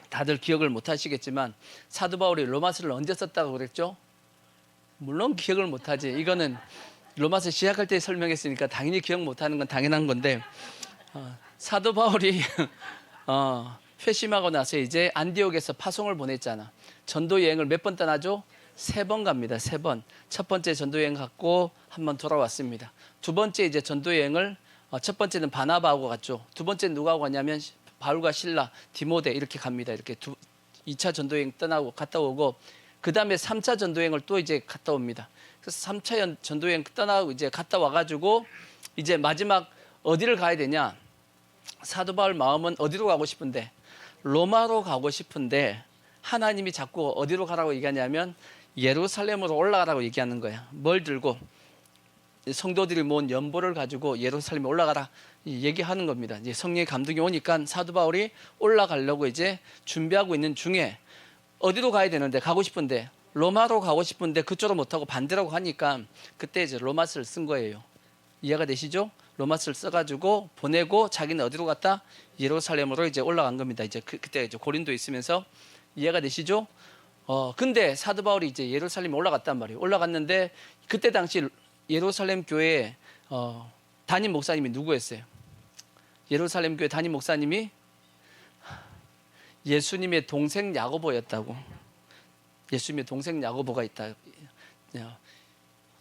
다들 기억을 못 하시겠지만 사도 바울이 로마서를 언제 썼다고 그랬죠? 물론 기억을 못 하지. 이거는 로마서 시작할 때 설명했으니까 당연히 기억 못 하는 건 당연한 건데 사도 바울이 회심하고 나서 이제 안디옥에서 파송을 보냈잖아. 전도 여행을 몇 번 떠나죠? 3번 갑니다. 3번. 첫 번째 전도 여행 갔고 한번 돌아왔습니다. 두 번째 이제 전도 여행을 첫 번째는 바나바하고 갔죠. 두 번째는 누가 하고 갔냐면 바울과 실라, 디모데 이렇게 갑니다. 이렇게 2차 전도 여행 떠나고 갔다 오고 그 다음에 3차 전도 여행을 또 이제 갔다 옵니다. 그래서 3차 전도 여행 떠나고 이제 갔다 와가지고 이제 마지막 어디를 가야 되냐? 사도 바울 마음은 어디로 가고 싶은데 로마로 가고 싶은데 하나님이 자꾸 어디로 가라고 얘기하냐면 예루살렘으로 올라가라고 얘기하는 거야. 뭘 들고? 성도들이 모은 연보를 가지고 예루살렘에 올라가라 얘기하는 겁니다. 이제 성령의 감동이 오니까 사도 바울이 올라가려고 이제 준비하고 있는 중에 어디로 가야 되는데 가고 싶은데 로마로 가고 싶은데 그쪽으로 못하고 반대로 하니까 그때 이제 로마스를 쓴 거예요. 이해가 되시죠? 로마스를 써가지고 보내고 자기는 어디로 갔다? 예루살렘으로 이제 올라간 겁니다. 이제 그때 이제 고린도에 있으면서. 이해가 되시죠? 근데 사도 바울이 이제 예루살렘에 올라갔단 말이에요. 올라갔는데 그때 당시 예루살렘 교회 담임 목사님이 누구였어요? 예루살렘 교회 담임 목사님이 예수님의 동생 야고보였다고. 예수님의 동생 야고보가 있다.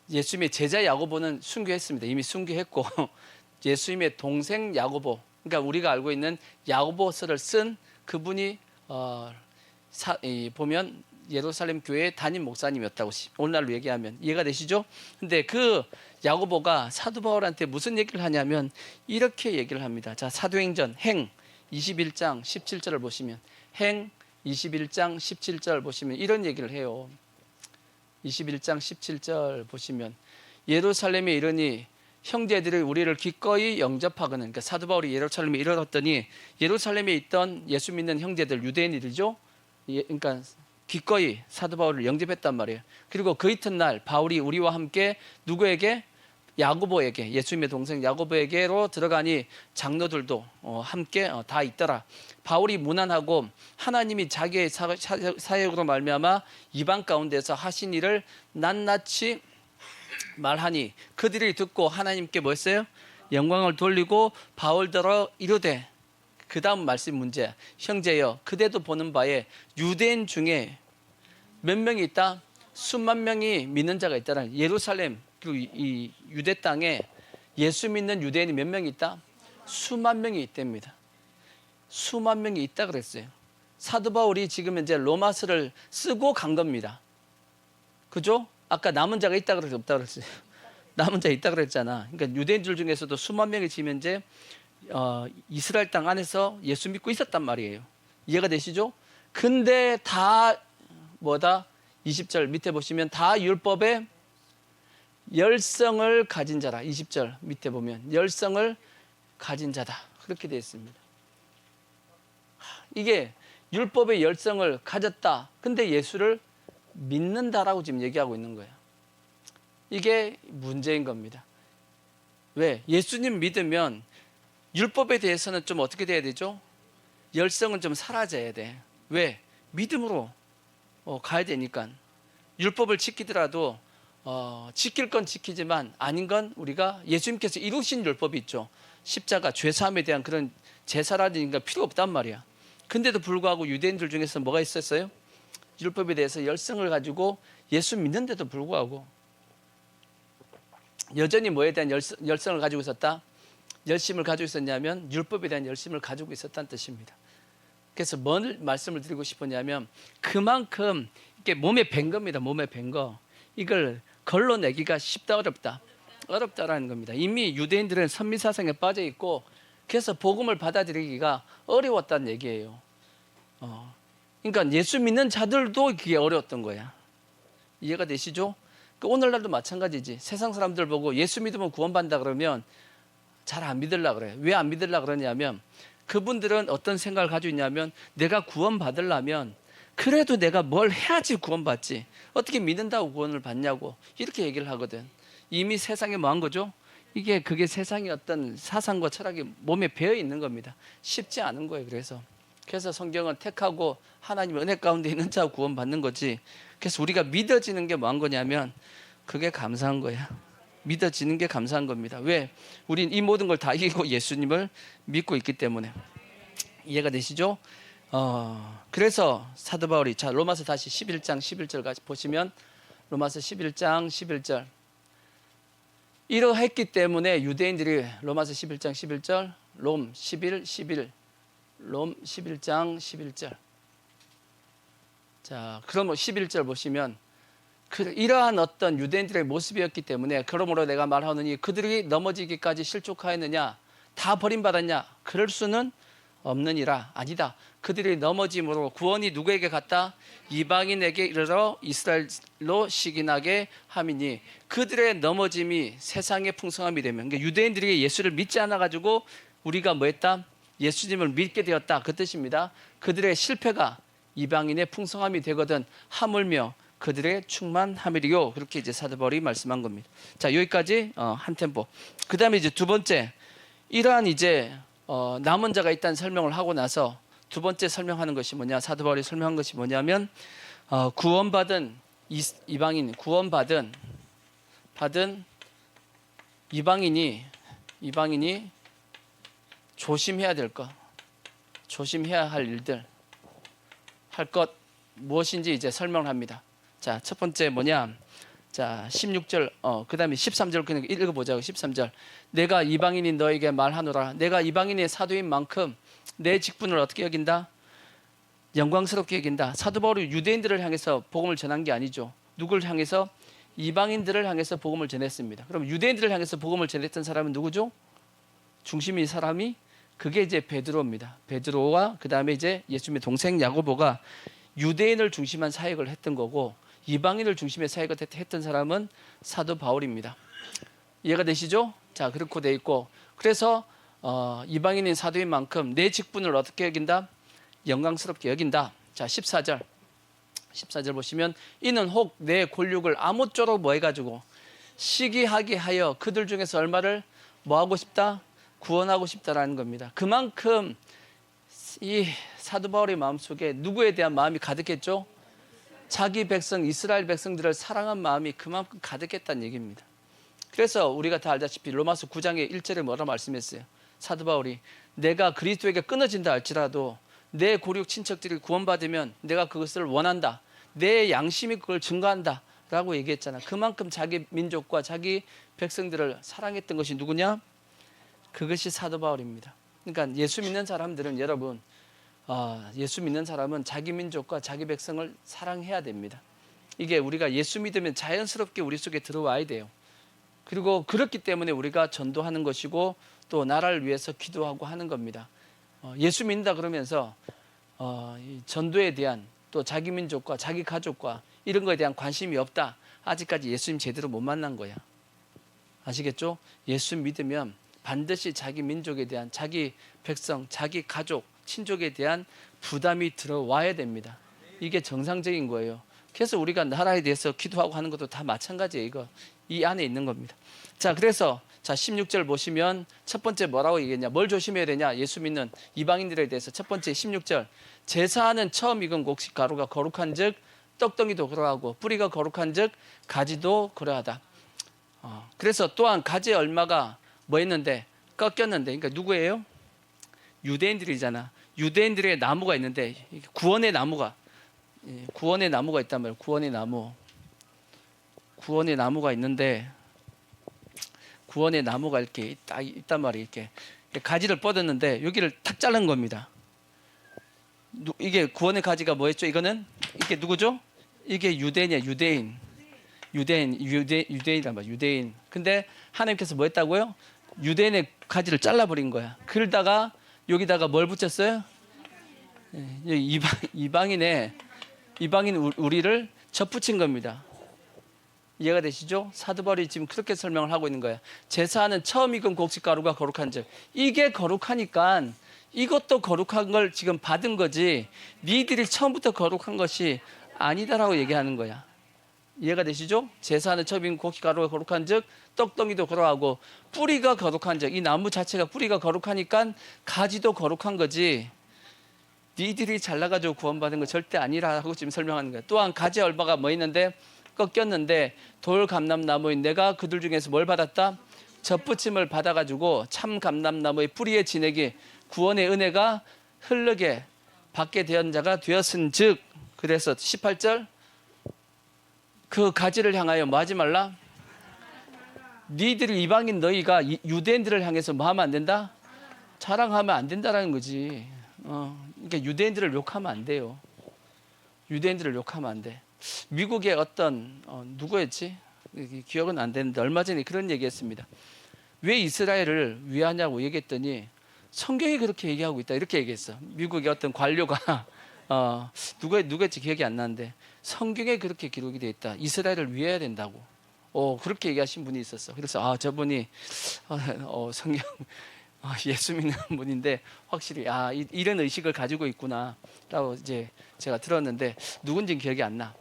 예수님의 제자 야고보는 순교했습니다. 이미 순교했고 예수님의 동생 야고보, 그러니까 우리가 알고 있는 야고보서를 쓴 그분이 보면 예루살렘 교회의 담임 목사님이었다고 오늘날로 얘기하면 이해가 되시죠? 근데 그 야고보가 사도 바울한테 무슨 얘기를 하냐면 이렇게 얘기를 합니다. 자, 사도행전 행 21장 17절을 보시면 행 21장 17절 보시면 이런 얘기를 해요. 21장 17절 보시면 예루살렘에 이르니 형제들이 우리를 기꺼이 영접하거늘, 그러니까 사도 바울이 예루살렘에 이르렀더니 예루살렘에 있던 예수 믿는 형제들 유대인들이죠. 그러니까 기꺼이 사도 바울을 영접했단 말이에요. 그리고 그 이튿날 바울이 우리와 함께 누구에게? 야고보에게, 예수님의 동생 야고보에게로 들어가니 장로들도 함께 다 있더라. 바울이 무난하고 하나님이 자기의 사역으로 말미암아 이방 가운데서 하신 일을 낱낱이 말하니 그들이 듣고 하나님께 뭐 했어요? 영광을 돌리고 바울더러 이르되, 그 다음 말씀 문제, 형제여 그대도 보는 바에 유대인 중에 몇 명이 있다? 수만 명이 믿는 자가 있다라. 예루살렘 그리고 이 유대 땅에 예수 믿는 유대인이 몇 명이 있다? 수만 명이 있답니다. 수만 명이 있다 그랬어요. 사도 바울이 지금 이제 로마서를 쓰고 간 겁니다. 그죠? 아까 남은 자가 있다 그랬어요, 없다 그랬어요? 남은 자 있다 그랬잖아. 그러니까 유대인들 중에서도 수만 명이 지금 이제 이스라엘 땅 안에서 예수 믿고 있었단 말이에요. 이해가 되시죠? 근데 다 뭐다? 20절 밑에 보시면 다 율법의 열성을 가진 자라. 20절 밑에 보면 열성을 가진 자다. 그렇게 되어 있습니다. 이게 율법의 열성을 가졌다. 근데 예수를 믿는다라고 지금 얘기하고 있는 거예요. 이게 문제인 겁니다. 왜? 예수님 믿으면 율법에 대해서는 좀 어떻게 돼야 되죠? 열성은 좀 사라져야 돼. 왜? 믿음으로 가야 되니까. 율법을 지키더라도 지킬 건 지키지만 아닌 건 우리가 예수님께서 이루신 율법이 있죠. 십자가, 죄사함에 대한 그런 제사라든가 필요 없단 말이야. 근데도 불구하고 유대인들 중에서 뭐가 있었어요? 율법에 대해서 열성을 가지고 예수 믿는데도 불구하고 여전히 뭐에 대한 열성을 가지고 있었다? 열심을 가지고 있었냐면 율법에 대한 열심을 가지고 있었다는 뜻입니다. 그래서 뭘 말씀을 드리고 싶었냐면 그만큼 이게 몸에 밴 겁니다. 몸에 밴 거. 이걸 걸러내기가 쉽다 어렵다? 어렵다라는 겁니다. 이미 유대인들은 선미사상에 빠져 있고 그래서 복음을 받아들이기가 어려웠다는 얘기예요. 그러니까 예수 믿는 자들도 그게 어려웠던 거야. 이해가 되시죠? 오늘날도 마찬가지지. 세상 사람들 보고 예수 믿으면 구원받는다 그러면 잘 안 믿으려고 그래요. 왜 안 믿으려고 그러냐면 그분들은 어떤 생각을 가지고 있냐면 내가 구원받으려면 그래도 내가 뭘 해야지 구원받지. 어떻게 믿는다고 구원을 받냐고 이렇게 얘기를 하거든. 이미 세상에 뭐 한 거죠? 그게 세상의 어떤 사상과 철학이 몸에 배어 있는 겁니다. 쉽지 않은 거예요. 그래서 성경은 택하고 하나님의 은혜 가운데 있는 자 구원받는 거지. 그래서 우리가 믿어지는 게 뭐 한 거냐면 그게 감사한 거야. 믿어지는 게 감사한 겁니다. 왜? 우린 이 모든 걸 다 이기고 예수님을 믿고 있기 때문에. 이해가 되시죠? 그래서 사도 바울이 자 로마서 다시 11장 11절까지 보시면 로마서 11장 11절 이러했기 때문에 유대인들이 로마서 11장 11절 롬 11 11 롬 11장 11절 자 그럼 11절 보시면 이러한 어떤 유대인들의 모습이었기 때문에 그러므로 내가 말하노니 그들이 넘어지기까지 실족하였느냐 다 버림받았냐 그럴 수는 없느니라. 아니다. 그들이 넘어짐으로 구원이 누구에게 갔다? 이방인에게 이르러 이스라엘로 시기나게 함이니 그들의 넘어짐이 세상의 풍성함이 되면 그러니까 유대인들이 예수를 믿지 않아 가지고 우리가 뭐 했다? 예수님을 믿게 되었다. 그 뜻입니다. 그들의 실패가 이방인의 풍성함이 되거든 하물며 그들의 충만함이리요. 그렇게 이제 사도 바울이 말씀한 겁니다. 자, 여기까지 한 템포. 그다음에 이제 두 번째, 이러한 이제 남은 자가 있다는 설명을 하고 나서 두 번째 설명하는 것이 뭐냐? 사도 바울이 설명한 것이 뭐냐면 구원받은 이방인, 구원받은 이방인이 조심해야 될 것, 조심해야 할 일들, 할 것 무엇인지 이제 설명을 합니다. 자, 첫 번째 뭐냐? 자, 16절, 그다음에 13절 그냥 읽어보자고. 13절. 내가 이방인인 너에게 말하노라. 내가 이방인의 사도인 만큼 내 직분을 어떻게 여긴다? 영광스럽게 여긴다. 사도 바울이 유대인들을 향해서 복음을 전한 게 아니죠. 누구를 향해서? 이방인들을 향해서 복음을 전했습니다. 그럼 유대인들을 향해서 복음을 전했던 사람은 누구죠? 중심인 사람이 그게 이제 베드로입니다. 베드로와 그다음에 이제 예수님의 동생 야고보가 유대인을 중심한 사역을 했던 거고, 이방인을 중심의 사역을 했던 사람은 사도 바울입니다. 이해가 되시죠? 자, 그렇게 돼 있고, 그래서 이방인인 사도인 만큼 내 직분을 어떻게 여긴다? 영광스럽게 여긴다. 자, 14절 보시면 이는 혹 내 권력을 아무쪼록 뭐 해가지고 시기하게 하여 그들 중에서 얼마를 뭐 하고 싶다? 구원하고 싶다라는 겁니다. 그만큼 이 사도 바울의 마음속에 누구에 대한 마음이 가득했죠? 자기 백성 이스라엘 백성들을 사랑한 마음이 그만큼 가득했다는 얘기입니다. 그래서 우리가 다 알다시피 로마서 9장의 1절에 뭐라 말씀했어요? 사도 바울이 내가 그리스도에게 끊어진다 할지라도 내 고륙 친척들이 구원받으면 내가 그것을 원한다. 내 양심이 그걸 증거한다 라고 얘기했잖아. 그만큼 자기 민족과 자기 백성들을 사랑했던 것이 누구냐? 그것이 사도 바울입니다. 그러니까 예수 믿는 사람들은, 여러분, 예수 믿는 사람은 자기 민족과 자기 백성을 사랑해야 됩니다. 이게 우리가 예수 믿으면 자연스럽게 우리 속에 들어와야 돼요. 그리고 그렇기 때문에 우리가 전도하는 것이고 또 나라를 위해서 기도하고 하는 겁니다. 예수 믿는다 그러면서 이 전도에 대한, 또 자기 민족과 자기 가족과 이런 거에 대한 관심이 없다. 아직까지 예수님 제대로 못 만난 거야. 아시겠죠? 예수 믿으면 반드시 자기 민족에 대한, 자기 백성, 자기 가족, 친족에 대한 부담이 들어와야 됩니다. 이게 정상적인 거예요. 그래서 우리가 나라에 대해서 기도하고 하는 것도 다 마찬가지예요. 이거 이 안에 있는 겁니다. 자, 그래서 자 16절 보시면 첫 번째 뭐라고 얘기했냐? 뭘 조심해야 되냐? 예수 믿는 이방인들에 대해서 첫 번째 16절. 제사하는 처음 익은 곡식 가루가 거룩한즉 떡덩이도 그러하고 뿌리가 거룩한즉 가지도 그러하다. 그래서 또한 가지의 얼마가 뭐 했는데? 꺾였는데. 그러니까 누구예요? 유대인들이잖아. 유대인들의 나무가 있는데 구원의 나무가 있단 말이에요. 구원의 나무가 있는데 구원의 나무가 이렇게 있단 말이에요. 이렇게 가지를 뻗었는데 여기를 탁 자른 겁니다. 이게 구원의 가지가 뭐였죠? 이거는 이게 누구죠? 이게 유대인이야. 유대인이란 말이야. 유대인. 근데 하나님께서 뭐 했다고요? 유대인의 가지를 잘라버린 거야. 그러다가 여기다가 뭘 붙였어요? 이방인 우리를 접붙인 겁니다. 이해가 되시죠? 사도 바울이 지금 그렇게 설명을 하고 있는 거야. 제사하는 처음 익은 곡식 가루가 거룩한즉, 이게 거룩하니까 이것도 거룩한 걸 지금 받은 거지 니들이 처음부터 거룩한 것이 아니다라고 얘기하는 거야. 이해가 되시죠? 제사하는 처음 익은 곡식 가루가 거룩한즉 떡덩이도 그러하고 뿌리가 거룩한즉, 이 나무 자체가 뿌리가 거룩하니까 가지도 거룩한 거지 니들이 잘나가지고 구원받은 거 절대 아니라고 지금 설명하는 거야. 또한 가지 얼마가 뭐 있는데? 꺾였는데 돌 감람나무인 내가 그들 중에서 뭘 받았다? 접붙임을 받아가지고 참 감람나무의 뿌리에 지내기 구원의 은혜가 흐르게 받게 된 자가 되었은즉. 그래서 18절 그 가지를 향하여 뭐 하지 말라? 니들이 이방인 너희가 유대인들을 향해서 뭐 하면 안 된다? 자랑하면 안 된다라는 거지. 그러니까 유대인들을 욕하면 안 돼요. 유대인들을 욕하면 안 돼. 미국의 어떤 누구였지? 기억은 안 되는데 얼마 전에 그런 얘기했습니다. 왜 이스라엘을 위하냐고 얘기했더니 성경이 그렇게 얘기하고 있다 이렇게 얘기했어. 미국의 어떤 관료가 누구였지 기억이 안 나는데 성경에 그렇게 기록이 돼 있다. 이스라엘을 위해야 된다고. 그렇게 얘기하신 분이 있었어. 그래서 저분이 성경 예수 믿는 분인데 확실히 이런 의식을 가지고 있구나라고 이제 제가 들었는데 누군지는 기억이 안 나.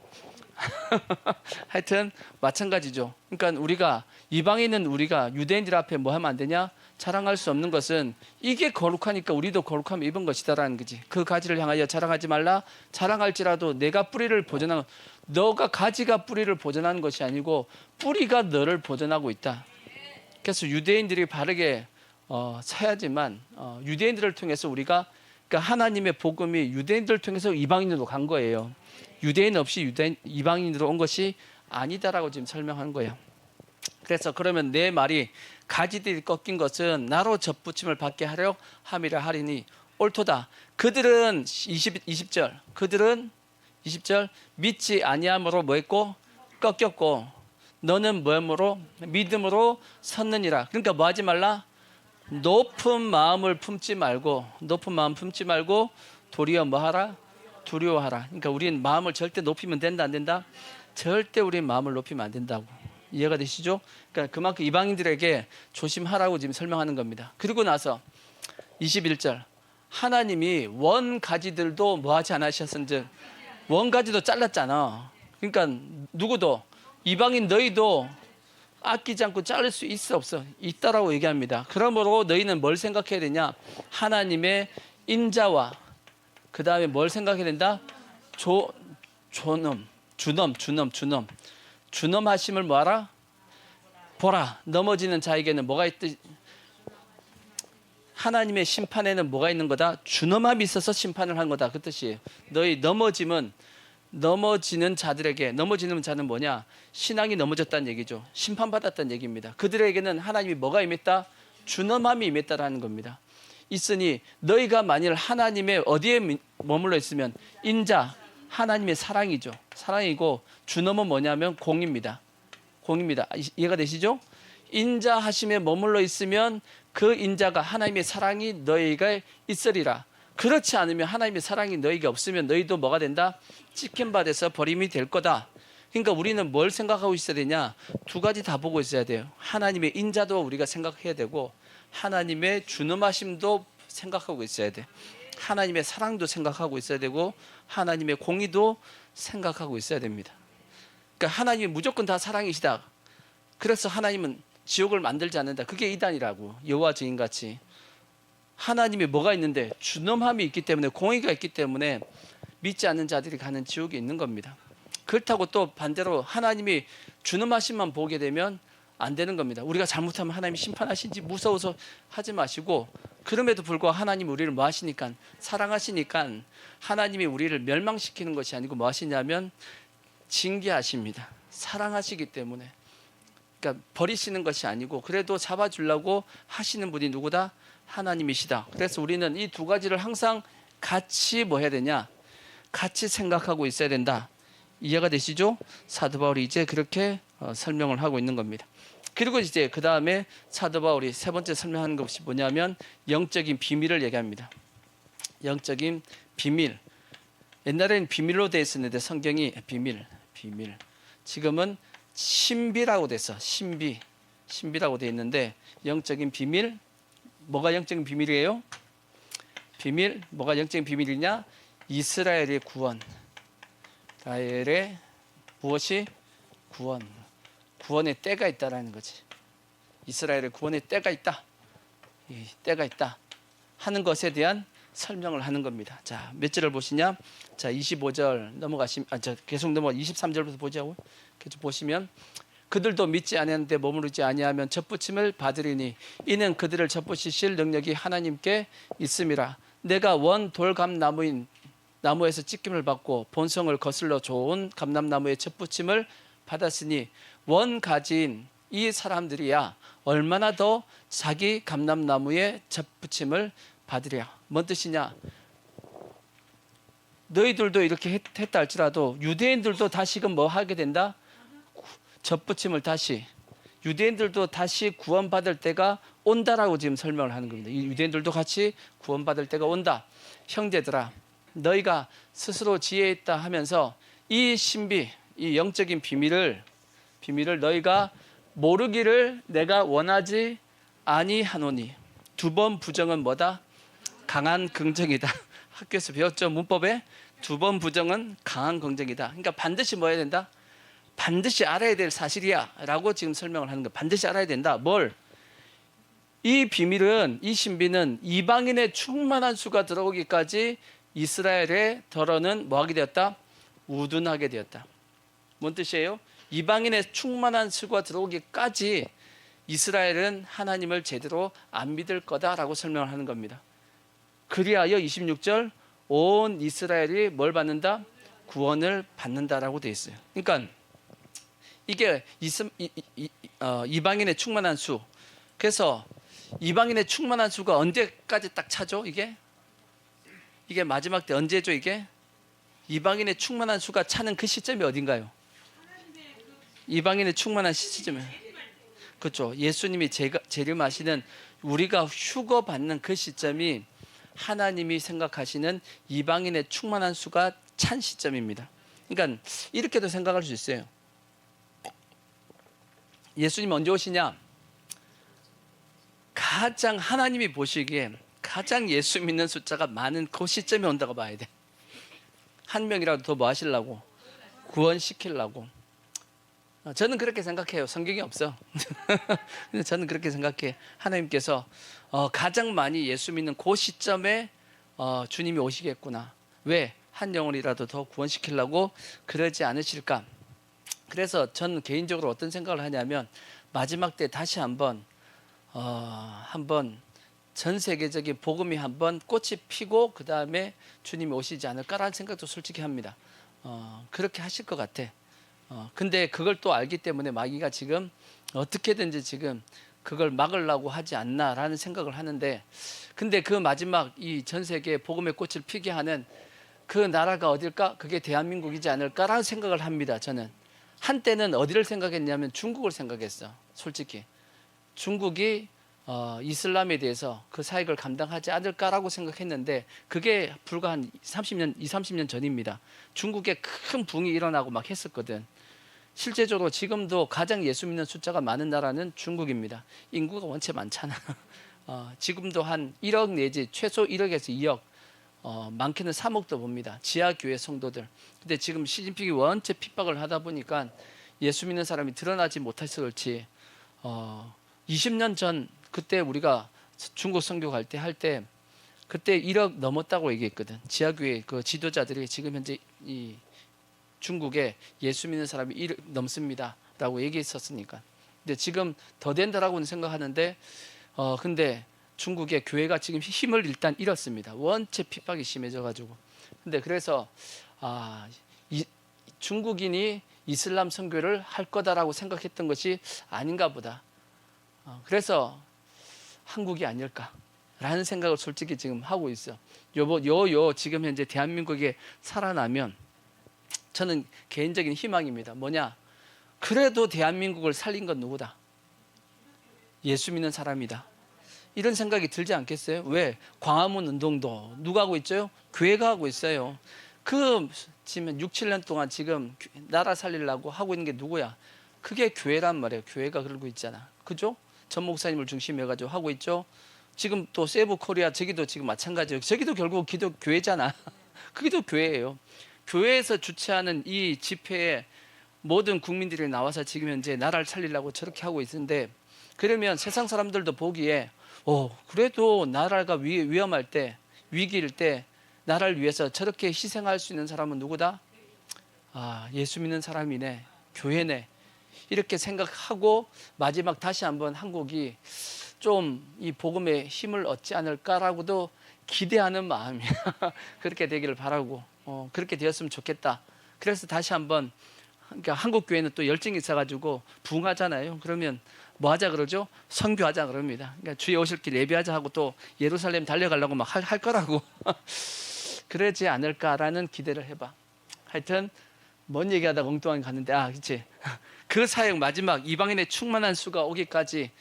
하여튼 마찬가지죠. 그러니까 우리가 이방인은 우리가 유대인들 앞에 뭐 하면 안 되냐? 자랑할 수 없는 것은 이게 거룩하니까 우리도 거룩함 입은 것이다라는 거지. 그 가지를 향하여 자랑하지 말라. 자랑할지라도 내가 뿌리를 보존하는, 너가 가지가 뿌리를 보존하는 것이 아니고 뿌리가 너를 보존하고 있다. 그래서 유대인들이 바르게 서야지만 유대인들을 통해서 우리가, 그러니까 하나님의 복음이 유대인들을 통해서 이방인으로 간 거예요. 유대인 없이 이방인으로 온 것이 아니다라고 지금 설명한 거예요. 그래서 그러면 내 말이 가지들이 꺾인 것은 나로 접붙임을 받게 하려 함이라 하리니 옳도다. 그들은 20절 그들은 20절 믿지 아니함으로 뭐 했고 꺾였고 너는 뭐함으로 믿음으로 섰느니라. 그러니까 뭐 하지 말라? 높은 마음을 품지 말고 도리어 뭐 하라? 두려워하라. 그러니까 우리는 마음을 절대 높이면 된다 안 된다? 절대 우리 마음을 높이면 안 된다고. 이해가 되시죠? 그러니까 그만큼 이방인들에게 조심하라고 지금 설명하는 겁니다. 그리고 나서 21절 하나님이 원가지들도 뭐 하지 않으셨은즉 원가지도 잘랐잖아. 그러니까 누구도 이방인 너희도 아끼지 않고 자를 수 있어 없어? 있다라고 얘기합니다. 그러므로 너희는 뭘 생각해야 되냐? 하나님의 인자와 그 다음에 뭘 생각해야 된다? 준엄하심을 뭐하라? 보라. 넘어지는 자에게는 뭐가 있듯 하나님의 심판에는 뭐가 있는 거다? 준엄함이 있어서 심판을 한 거다. 그 뜻이에요. 너희 넘어지는 자들에게, 넘어지는 자는 뭐냐? 신앙이 넘어졌다는 얘기죠. 심판받았다는 얘기입니다. 그들에게는 하나님이 뭐가 임했다? 준엄함이 임했다라는 겁니다. 있으니 너희가 만일 하나님의 어디에 머물러 있으면 인자, 하나님의 사랑이죠. 사랑이고 준엄은 뭐냐면 공입니다. 이해가 되시죠? 인자하심에 머물러 있으면 그 인자가 하나님의 사랑이 너희가 있으리라. 그렇지 않으면 하나님의 사랑이 너희가 없으면 너희도 뭐가 된다? 찢김받아서 버림이 될 거다. 그러니까 우리는 뭘 생각하고 있어야 되냐? 두 가지 다 보고 있어야 돼요. 하나님의 인자도 우리가 생각해야 되고 하나님의 준엄하심도 생각하고 있어야 돼. 하나님의 사랑도 생각하고 있어야 되고 하나님의 공의도 생각하고 있어야 됩니다. 그러니까 하나님이 무조건 다 사랑이시다. 그래서 하나님은 지옥을 만들지 않는다. 그게 이단이라고. 여호와 증인같이. 하나님이 뭐가 있는데 준엄함이 있기 때문에 공의가 있기 때문에 믿지 않는 자들이 가는 지옥이 있는 겁니다. 그렇다고 또 반대로 하나님이 준엄하심만 보게 되면 안 되는 겁니다. 우리가 잘못하면 하나님이 심판하신지 무서워서 하지 마시고 그럼에도 불구하고 하나님이 우리를 뭐 하시니까 사랑하시니까 하나님이 우리를 멸망시키는 것이 아니고 뭐 하시냐면 징계하십니다. 사랑하시기 때문에. 그러니까 버리시는 것이 아니고 그래도 잡아주려고 하시는 분이 누구다? 하나님이시다. 그래서 우리는 이 두 가지를 항상 같이 뭐 해야 되냐? 같이 생각하고 있어야 된다. 이해가 되시죠? 사도 바울이 이제 그렇게 설명을 하고 있는 겁니다. 그리고 이제 그 다음에 사도 바울이 세 번째 설명하는 것이 뭐냐면 영적인 비밀을 얘기합니다. 영적인 비밀. 옛날에는 비밀로 되어 있었는데 성경이 비밀. 지금은 신비라고 돼서 신비라고 되어 있는데 영적인 비밀. 뭐가 영적인 비밀이에요? 비밀. 뭐가 영적인 비밀이냐? 이스라엘의 구원. 이스라엘의 무엇이? 구원의 때가 있다라는 거지. 이스라엘의 구원의 때가 있다. 때가 있다 하는 것에 대한 설명을 하는 겁니다. 자, 몇 절을 보시냐? 자, 25절 넘어가시면 계속 넘어 23절부터 보자고요. 계속 보시면 그들도 믿지 아니하는데 머무르지 아니하면 접붙임을 받으리니 이는 그들을 접붙이실 능력이 하나님께 있음이라. 내가 원 돌감나무인 나무에서 찢김을 받고 본성을 거슬러 좋은 감람나무의 접붙임을 받았으니 원가지인 이 사람들이야 얼마나 더 자기 감람나무의 접붙임을 받으랴. 뭔 뜻이냐? 너희들도 이렇게 했다 할지라도 유대인들도 다시금 뭐 하게 된다? 접붙임을 다시. 유대인들도 다시 구원받을 때가 온다라고 지금 설명을 하는 겁니다. 유대인들도 같이 구원받을 때가 온다. 형제들아, 너희가 스스로 지혜 있다 하면서 이 신비, 이 영적인 비밀을 너희가 모르기를 내가 원하지 아니하노니. 두 번 부정은 뭐다? 강한 긍정이다. 학교에서 배웠죠? 문법에 두 번 부정은 강한 긍정이다. 그러니까 반드시 뭐 해야 된다? 반드시 알아야 될 사실이야 라고 지금 설명을 하는 거야. 반드시 알아야 된다. 뭘? 이 비밀은, 이 신비는 이방인의 충만한 수가 들어오기까지 이스라엘의 덜어는 뭐하게 되었다? 우둔하게 되었다. 뭔 뜻이에요? 이방인의 충만한 수가 들어오기까지 이스라엘은 하나님을 제대로 안 믿을 거다라고 설명을 하는 겁니다. 그리하여 26절 온 이스라엘이 뭘 받는다? 구원을 받는다라고 되어 있어요. 그러니까 이게 이방인의 충만한 수. 그래서 이방인의 충만한 수가 언제까지 딱 차죠? 이게 마지막 때 언제죠? 이게 이방인의 충만한 수가 차는 그 시점이 어딘가요? 이방인의 충만한 시점이 그렇죠. 예수님이 재림하시는 우리가 휴거 받는 그 시점이 하나님이 생각하시는 이방인의 충만한 수가 찬 시점입니다. 그러니까 이렇게도 생각할 수 있어요. 예수님 언제 오시냐? 가장 하나님이 보시기에 가장 예수 믿는 숫자가 많은 그 시점에 온다고 봐야 돼. 한 명이라도 더 뭐 하시려고? 구원시키려고. 저는 그렇게 생각해요. 성경이 없어. 근데 저는 그렇게 생각해. 하나님께서 가장 많이 예수 믿는 그 시점에 주님이 오시겠구나. 왜? 한 영혼이라도 더 구원시키려고 그러지 않으실까? 그래서 저는 개인적으로 어떤 생각을 하냐면 마지막 때 다시 한번 전 세계적인 복음이 한번 꽃이 피고 그 다음에 주님이 오시지 않을까라는 생각도 솔직히 합니다. 그렇게 하실 것 같아. 근데 그걸 또 알기 때문에 마귀가 지금 어떻게든지 지금 그걸 막으려고 하지 않나라는 생각을 하는데, 근데 그 마지막 이 전 세계에 복음의 꽃을 피게 하는 그 나라가 어딜까? 그게 대한민국이지 않을까라는 생각을 합니다. 저는 한때는 어디를 생각했냐면 중국을 생각했어. 솔직히 중국이 이슬람에 대해서 그 사역을 감당하지 않을까라고 생각했는데 그게 불과 한 30년 전입니다. 중국에 큰 붕이 일어나고 막 했었거든. 실제적으로 지금도 가장 예수 믿는 숫자가 많은 나라는 중국입니다. 인구가 원체 많잖아. 지금도 한 1억 내지 최소 1억에서 2억, 많게는 3억도 봅니다. 지하교회 성도들. 근데 지금 시진핑이 원체 핍박을 하다 보니까 예수 믿는 사람이 드러나지 못해서 그렇지. 20년 전 그때 우리가 중국 선교 할 때 그때 1억 넘었다고 얘기했거든. 지하교회 그 지도자들이 지금 현재 이 중국에 예수 믿는 사람이 1억 넘습니다라고 얘기했었으니까. 근데 지금 더 된다라고는 생각하는데 근데 중국의 교회가 지금 힘을 일단 잃었습니다. 원체 핍박이 심해져가지고. 근데 그래서 중국인이 이슬람 선교를 할 거다라고 생각했던 것이 아닌가 보다. 그래서 한국이 아닐까라는 생각을 솔직히 지금 하고 있어. 지금 현재 대한민국에 살아나면 저는 개인적인 희망입니다. 뭐냐? 그래도 대한민국을 살린 건 누구다? 예수 믿는 사람이다. 이런 생각이 들지 않겠어요? 왜? 광화문 운동도 누가 하고 있죠? 교회가 하고 있어요. 지금 6, 7년 동안 지금 나라 살리려고 하고 있는 게 누구야? 그게 교회란 말이에요. 교회가 그러고 있잖아. 그죠? 전 목사님을 중심으로 해가지고 하고 있죠. 지금 또 세부 코리아 저기도 지금 마찬가지예요. 저기도 결국 기독 교회잖아. 그게도 교회예요. 교회에서 주최하는 이 집회에 모든 국민들이 나와서 지금 현재 나라를 살리려고 저렇게 하고 있는데, 그러면 세상 사람들도 보기에 그래도 나라가 위험할 때, 위기일 때 나라를 위해서 저렇게 희생할 수 있는 사람은 누구다? 예수 믿는 사람이네, 교회네, 이렇게 생각하고 마지막 다시 한번 한국이 좀 이 복음의 힘을 얻지 않을까라고도 기대하는 마음이야. 그렇게 되기를 바라고 그렇게 되었으면 좋겠다. 그래서 다시 한번, 그러니까 한국 교회는 또 열정이 있어가지고 부흥하잖아요. 그러면 뭐 하자 그러죠? 선교하자 그럽니다. 그러니까 주의 오실 길 예배하자 하고 또 예루살렘 달려가려고 막 할 거라고. 그러지 않을까라는 기대를 해봐. 하여튼 뭔 얘기하다가 엉뚱하게 갔는데 그치. 그 사역 마지막 이방인의 충만한 수가 오기까지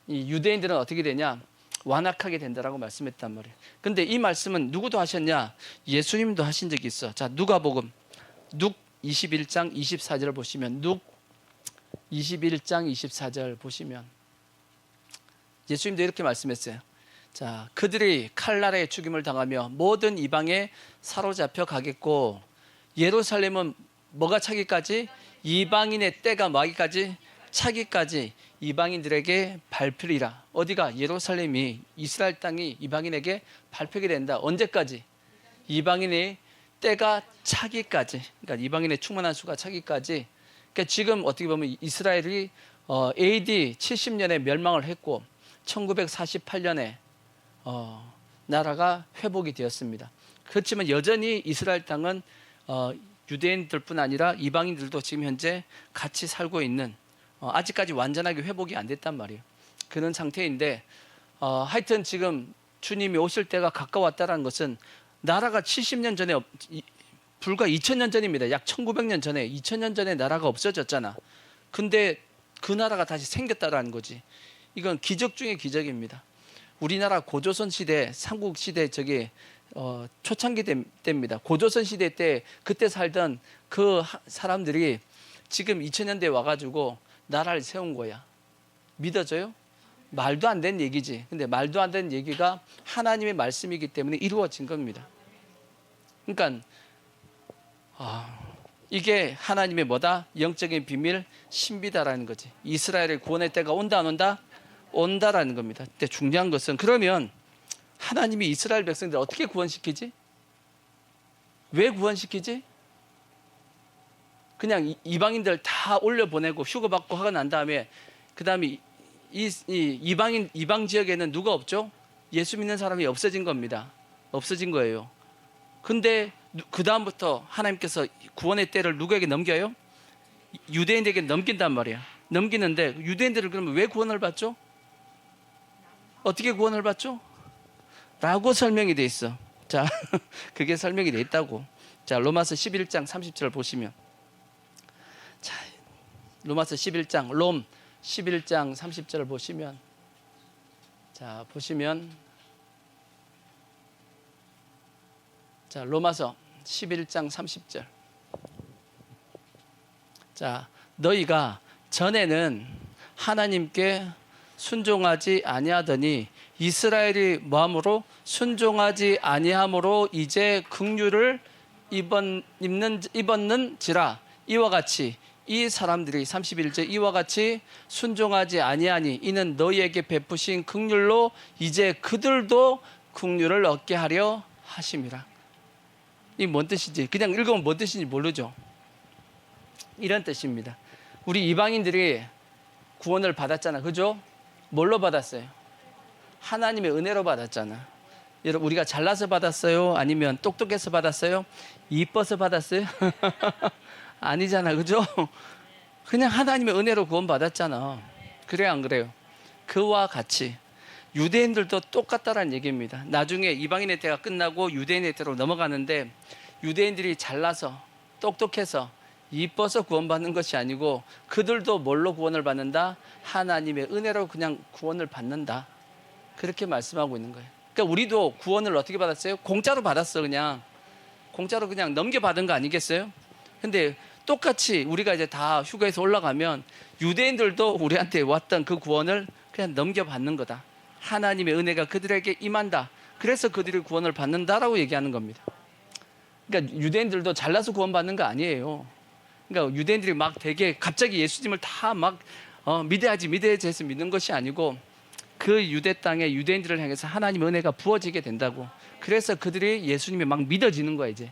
이 유대인들은 어떻게 되냐? 완악하게 된다라고 말씀했단 말이에요. 근데 이 말씀은 누구도 하셨냐? 예수님도 하신 적이 있어. 자, 누가복음 룩 21장 24절 보시면, 룩 21장 24절 보시면 예수님도 이렇게 말씀했어요. 자, 그들이 칼날에 죽임을 당하며 모든 이방에 사로잡혀 가겠고, 예루살렘은 뭐가 차기까지? 이방인의 때가 뭐하기까지? 차기까지 이방인들에게 밟히리라. 어디가? 예루살렘이, 이스라엘 땅이 이방인에게 밟히게 된다. 언제까지? 이방인의 때가 차기까지. 그러니까 이방인의 충만한 수가 차기까지. 그러니까 지금 어떻게 보면 이스라엘이 AD 70년에 멸망을 했고 1948년에 나라가 회복이 되었습니다. 그렇지만 여전히 이스라엘 땅은 유대인들뿐 아니라 이방인들도 지금 현재 같이 살고 있는, 아직까지 완전하게 회복이 안 됐단 말이에요. 그런 상태인데 하여튼 지금 주님이 오실 때가 가까웠다는 것은 나라가 70년 전에 불과 2000년 전입니다. 약 1900년 전에, 2000년 전에 나라가 없어졌잖아. 근데 그 나라가 다시 생겼다라는 거지. 이건 기적 중의 기적입니다. 우리나라 고조선 시대, 삼국 시대 초창기 때입니다. 고조선 시대 때 그때 살던 그 사람들이 지금 2000년대에 와가지고 나라를 세운 거야. 믿어져요? 말도 안 되는 얘기지. 근데 말도 안 되는 얘기가 하나님의 말씀이기 때문에 이루어진 겁니다. 그러니까 이게 하나님의 뭐다? 영적인 비밀, 신비다라는 거지. 이스라엘의 구원의 때가 온다 안 온다? 온다라는 겁니다. 근데 중요한 것은, 그러면 하나님이 이스라엘 백성들 어떻게 구원시키지? 왜 구원시키지? 그냥 이방인들 다 올려보내고 휴거받고 하고 난 다음에 그 다음에 이방 지역에는 누가 없죠? 예수 믿는 사람이 없어진 겁니다. 없어진 거예요. 근데 그 다음부터 하나님께서 구원의 때를 누구에게 넘겨요? 유대인에게 넘긴단 말이야. 넘기는데 유대인들은 그러면 왜 구원을 받죠? 어떻게 구원을 받죠? 라고 설명이 돼 있어. 자, 그게 설명이 돼 있다고. 자, 로마서 11장 30절 보시면, 자, 로마서 11장, 롬 11장 30절을 보시면, 자, 보시면, 자, 로마서 11장 30절. 자, 너희가 전에는 하나님께 순종하지 아니하더니 이스라엘이 뭐함으로? 순종하지 아니함으로 이제 긍휼을 입었는지라. 이와 같이 이 사람들이 31절, 이와 같이 순종하지 아니하니 이는 너희에게 베푸신 긍휼로 이제 그들도 긍휼을 얻게 하려 하심이라. 이 뭔 뜻이지? 그냥 읽으면 뭔 뜻인지 모르죠. 이런 뜻입니다. 우리 이방인들이 구원을 받았잖아, 그죠? 뭘로 받았어요? 하나님의 은혜로 받았잖아. 여러분, 우리가 잘나서 받았어요? 아니면 똑똑해서 받았어요? 이뻐서 받았어요? 아니잖아, 그죠? 그냥 하나님의 은혜로 구원 받았잖아. 그래요, 안 그래요? 그와 같이 유대인들도 똑같다라는 얘기입니다. 나중에 이방인의 때가 끝나고 유대인의 때로 넘어가는데, 유대인들이 잘나서 똑똑해서 이뻐서 구원받는 것이 아니고 그들도 뭘로 구원을 받는다? 하나님의 은혜로 그냥 구원을 받는다. 그렇게 말씀하고 있는 거예요. 그러니까 우리도 구원을 어떻게 받았어요? 공짜로 받았어. 그냥 공짜로 그냥 넘겨받은 거 아니겠어요? 근데 똑같이 우리가 이제 다 휴가에서 올라가면 유대인들도 우리한테 왔던 그 구원을 그냥 넘겨받는 거다. 하나님의 은혜가 그들에게 임한다. 그래서 그들이 구원을 받는다라고 얘기하는 겁니다. 그러니까 유대인들도 잘나서 구원받는 거 아니에요. 그러니까 유대인들이 막 되게 갑자기 예수님을 다 막 믿어야지 해서 믿는 것이 아니고, 그 유대 땅에 유대인들을 향해서 하나님의 은혜가 부어지게 된다고. 그래서 그들이 예수님이 막 믿어지는 거야. 이제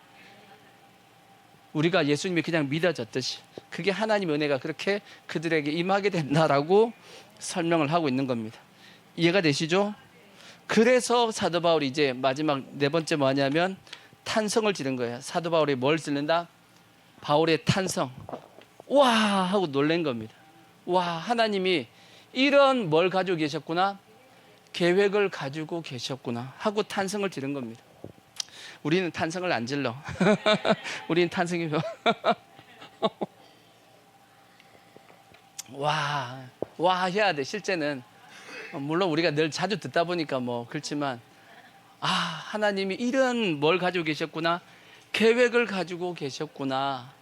우리가 예수님이 그냥 믿어졌듯이 그게 하나님의 은혜가 그렇게 그들에게 임하게 된다라고 설명을 하고 있는 겁니다. 이해가 되시죠? 그래서 사도 바울이 이제 마지막 네 번째 뭐냐면 탄성을 지른 거예요. 사도 바울이 뭘 짓는다? 바울의 탄성. 와 하고 놀란 겁니다. 와, 하나님이 이런 뭘 가지고 계셨구나, 계획을 가지고 계셨구나 하고 탄성을 지른 겁니다. 우리는 탄성을 안 질러. 우리는 탄성이 와 해야 돼. 실제는 물론 우리가 늘 자주 듣다 보니까 뭐 그렇지만, 하나님이 이런 뭘 가지고 계셨구나, 계획을 가지고 계셨구나,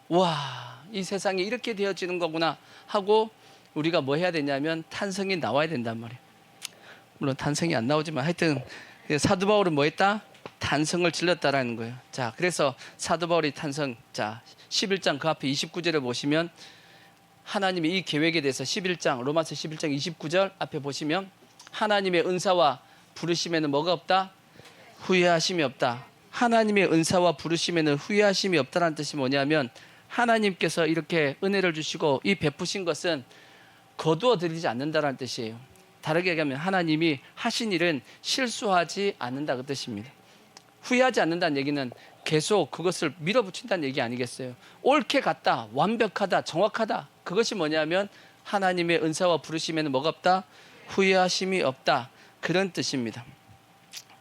와, 이 세상이 이렇게 되어지는 거구나 하고 우리가 뭐 해야 되냐면 탄성이 나와야 된단 말이에요. 물론 탄성이 안 나오지만 하여튼 사도 바울은 뭐 했다? 탄성을 질렀다라는 거예요. 자, 그래서 사도 바울이 탄성, 자 11장 그 앞에 29절에 보시면 하나님의 이 계획에 대해서 11장 로마서 11장 29절 앞에 보시면 하나님의 은사와 부르심에는 뭐가 없다? 후회하심이 없다. 하나님의 은사와 부르심에는 후회하심이 없다라는 뜻이 뭐냐면 하나님께서 이렇게 은혜를 주시고 이 베푸신 것은 거두어 들이지 않는다라는 뜻이에요. 다르게 얘기하면 하나님이 하신 일은 실수하지 않는다 그 뜻입니다. 후회하지 않는다는 얘기는 계속 그것을 밀어붙인다는 얘기 아니겠어요? 옳게 갔다, 완벽하다, 정확하다. 그것이 뭐냐면 하나님의 은사와 부르심에는 뭐가 없다? 후회하심이 없다. 그런 뜻입니다.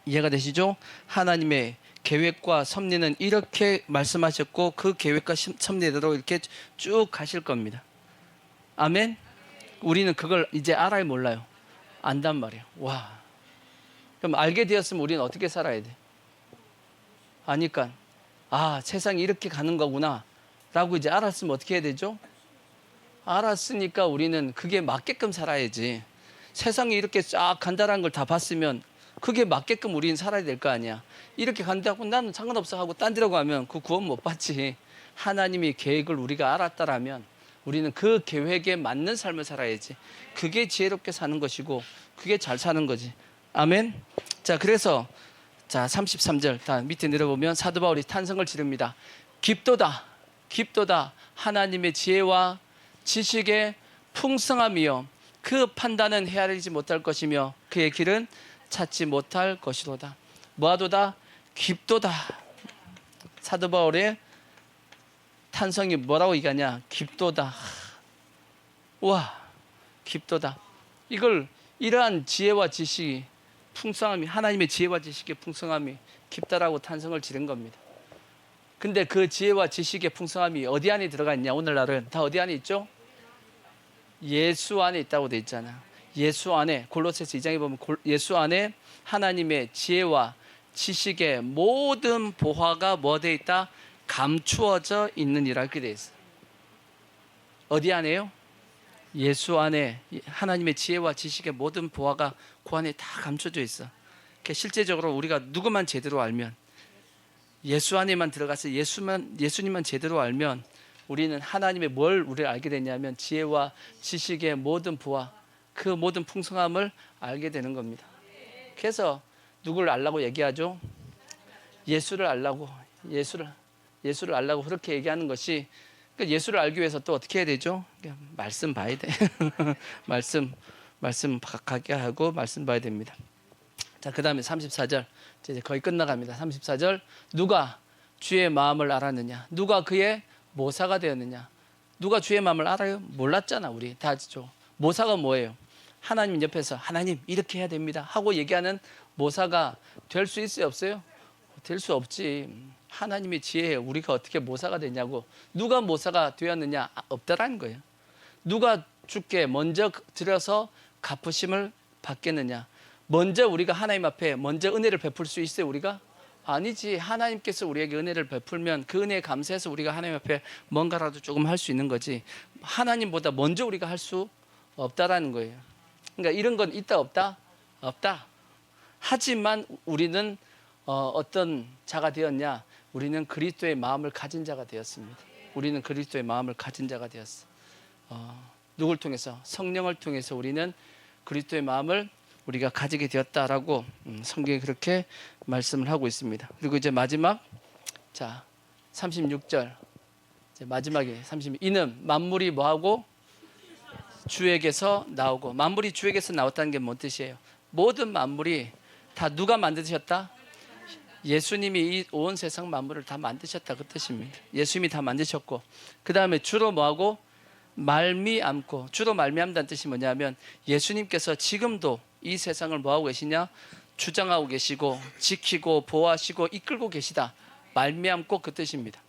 이해가 되시죠? 하나님의 계획과 섭리는 이렇게 말씀하셨고 그 계획과 섭리대로 이렇게 쭉 가실 겁니다. 아멘? 우리는 그걸 이제 알아요, 몰라요? 안단 말이에요. 와. 그럼 알게 되었으면 우리는 어떻게 살아야 돼? 아니까 아, 세상이 이렇게 가는 거구나 라고 이제 알았으면 어떻게 해야 되죠? 알았으니까 우리는 그게 맞게끔 살아야지. 세상이 이렇게 쫙 간다는 걸 다 봤으면 그게 맞게끔 우리는 살아야 될 거 아니야. 이렇게 간다고 나는 상관없어 하고 딴 데로 가면 그 구원 못 받지. 하나님이 계획을 우리가 알았다라면 우리는 그 계획에 맞는 삶을 살아야지. 그게 지혜롭게 사는 것이고 그게 잘 사는 거지. 아멘. 자, 그래서 자 33절 다 밑에 내려보면 사도 바울이 탄성을 지릅니다. 깊도다 깊도다 하나님의 지혜와 지식의 풍성함이요 그 판단은 헤아리지 못할 것이며 그의 길은 찾지 못할 것이로다. 뭐하도다? 깊도다. 사도 바울의 탄성이 뭐라고 얘기하냐? 깊도다. 와, 깊도다. 이걸 이러한 지혜와 지식이 풍성함이 하나님의 지혜와 지식의 풍성함이 깊다라고 탄성을 지른 겁니다. 근데 그 지혜와 지식의 풍성함이 어디 안에 들어가 있냐? 오늘날은 다 어디 안에 있죠? 예수 안에 있다고 돼 있잖아. 예수 안에 골로새서 2장에 보면 예수 안에 하나님의 지혜와 지식의 모든 보화가 뭐 돼 있다? 감추어져 있느니라 이렇게 돼 있어. 어디 안에요? 예수 안에 하나님의 지혜와 지식의 모든 보화가 그 안에 다 감춰져 있어. 실제적으로 우리가 누구만 제대로 알면 예수 안에만 들어가서 예수님만 제대로 알면 우리는 하나님의 뭘 우리를 알게 되냐면 지혜와 지식의 모든 보화 그 모든 풍성함을 알게 되는 겁니다. 그래서 누구를 알라고 얘기하죠? 예수를 알라고 예수를 알라고 그렇게 얘기하는 것이 그러니까 예수를 알기 위해서 또 어떻게 해야 되죠? 말씀 봐야 돼. 말씀 가게 하고 말씀 봐야 됩니다. 자, 그다음에 34절 이제 거의 끝나갑니다. 34절 누가 주의 마음을 알았느냐? 누가 그의 모사가 되었느냐? 누가 주의 마음을 알아요? 몰랐잖아. 우리 다죠. 모사가 뭐예요? 하나님 옆에서 하나님 이렇게 해야 됩니다 하고 얘기하는 모사가 될 수 있어요? 없어요? 될 수 없지. 하나님의 지혜에 우리가 어떻게 모사가 되냐고. 누가 모사가 되었느냐? 없다라는 거예요. 누가 주께 먼저 드려서 갚으심을 받겠느냐? 먼저 우리가 하나님 앞에 먼저 은혜를 베풀 수 있어요? 우리가? 아니지. 하나님께서 우리에게 은혜를 베풀면 그 은혜에 감사해서 우리가 하나님 앞에 뭔가라도 조금 할 수 있는 거지. 하나님보다 먼저 우리가 할 수 없다라는 거예요. 그러니까 이런 건 있다 없다? 없다. 하지만 우리는 어떤 자가 되었냐? 우리는 그리스도의 마음을 가진 자가 되었습니다. 우리는 그리스도의 마음을 가진 자가 되었어. 누굴 통해서? 성령을 통해서 우리는 그리스도의 마음을 우리가 가지게 되었다라고 성경이 그렇게 말씀을 하고 있습니다. 그리고 이제 마지막 자 36절 이제 마지막에 30 이는 만물이 뭐하고 주에게서 나오고 만물이 주에게서 나왔다는 게 뭔 뜻이에요? 모든 만물이 다 누가 만드셨다? 예수님이 이 온 세상 만물을 다 만드셨다 그 뜻입니다. 예수님이 다 만드셨고 그 다음에 주로 뭐하고 말미암고 주로 말미암다는 뜻이 뭐냐면 예수님께서 지금도 이 세상을 뭐하고 계시냐? 주장하고 계시고 지키고 보호하시고 이끌고 계시다. 말미암고 그 뜻입니다.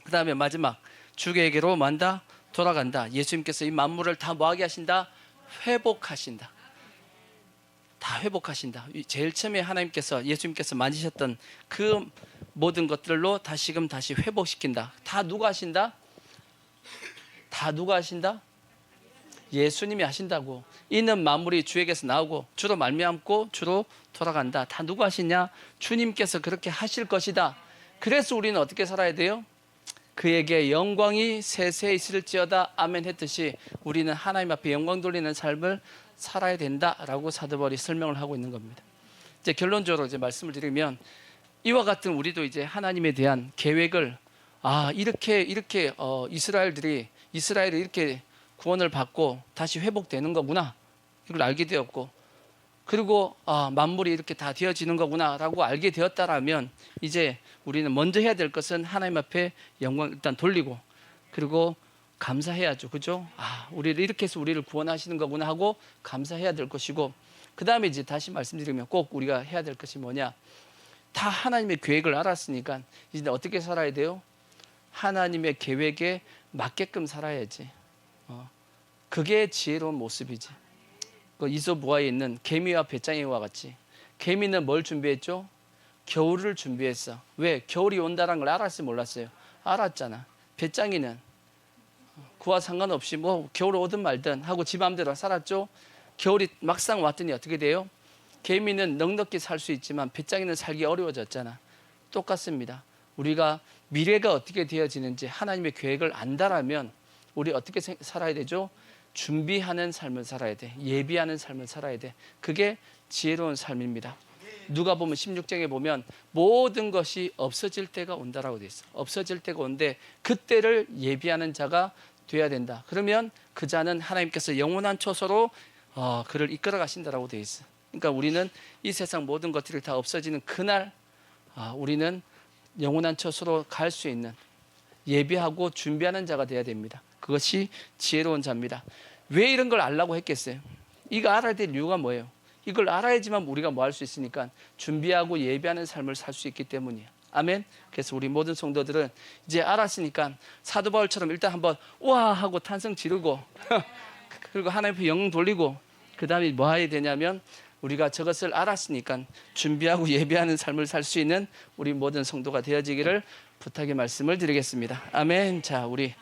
그 다음에 마지막 주에게로 만다 돌아간다. 예수님께서 이 만물을 다 뭐하게 하신다? 회복하신다. 다 회복하신다. 제일 처음에 하나님께서 예수님께서 만지셨던 그 모든 것들로 다시금 다시 회복시킨다. 다 누가 하신다? 다 누가 하신다? 예수님이 하신다고. 이는 만물이 주에게서 나오고 주로 말미암고 주로 돌아간다. 다 누구 하시냐? 주님께서 그렇게 하실 것이다. 그래서 우리는 어떻게 살아야 돼요? 그에게 영광이 세세 있을지어다 아멘 했듯이 우리는 하나님 앞에 영광 돌리는 삶을 살아야 된다라고 사도 바울이 설명을 하고 있는 겁니다. 이제 결론적으로 이제 말씀을 드리면 이와 같은 우리도 이제 하나님에 대한 계획을 이렇게 이스라엘이 이렇게 구원을 받고 다시 회복되는 거구나 이걸 알게 되었고, 그리고 만물이 이렇게 다 되어지는 거구나라고 알게 되었다라면 이제 우리는 먼저 해야 될 것은 하나님 앞에 영광 일단 돌리고 그리고 감사해야죠. 그죠? 우리를 이렇게 해서 우리를 구원하시는 거구나 하고 감사해야 될 것이고, 그 다음에 이제 다시 말씀드리면 꼭 우리가 해야 될 것이 뭐냐? 다 하나님의 계획을 알았으니까 이제 어떻게 살아야 돼요? 하나님의 계획에 맞게끔 살아야지. 그게 지혜로운 모습이지. 그 이솝우화에 있는 개미와 배짱이와 같이 개미는 뭘 준비했죠? 겨울을 준비했어. 왜? 겨울이 온다는 걸 알았어요? 몰랐어요? 알았잖아. 배짱이는 그와 상관없이 뭐 겨울 오든 말든 하고 지 마음대로 살았죠. 겨울이 막상 왔더니 어떻게 돼요? 개미는 넉넉히 살 수 있지만 배짱이는 살기 어려워졌잖아. 똑같습니다. 우리가 미래가 어떻게 되어지는지 하나님의 계획을 안다라면 우리 어떻게 살아야 되죠? 준비하는 삶을 살아야 돼. 예비하는 삶을 살아야 돼. 그게 지혜로운 삶입니다. 누가 보면 16장에 보면 모든 것이 없어질 때가 온다라고 돼 있어. 없어질 때가 온데 그때를 예비하는 자가 돼야 된다. 그러면 그 자는 하나님께서 영원한 초소로 그를 이끌어 가신다라고 돼 있어. 그러니까 우리는 이 세상 모든 것들이 다 없어지는 그날 우리는 영원한 처소로 갈 수 있는 예비하고 준비하는 자가 돼야 됩니다. 그것이 지혜로운 자입니다. 왜 이런 걸 알라고 했겠어요? 이거 알아야 될 이유가 뭐예요? 이걸 알아야지만 우리가 뭐 할 수 있으니까 준비하고 예비하는 삶을 살 수 있기 때문이에요. 아멘. 그래서 우리 모든 성도들은 이제 알았으니까 사도 바울처럼 일단 한번 우와 하고 탄성 지르고 그리고 하나님 앞에 영광 돌리고 그 다음에 뭐 해야 되냐면 우리가 저것을 알았으니까 준비하고 예비하는 삶을 살 수 있는 우리 모든 성도가 되어지기를 부탁의 말씀을 드리겠습니다. 아멘. 자, 우리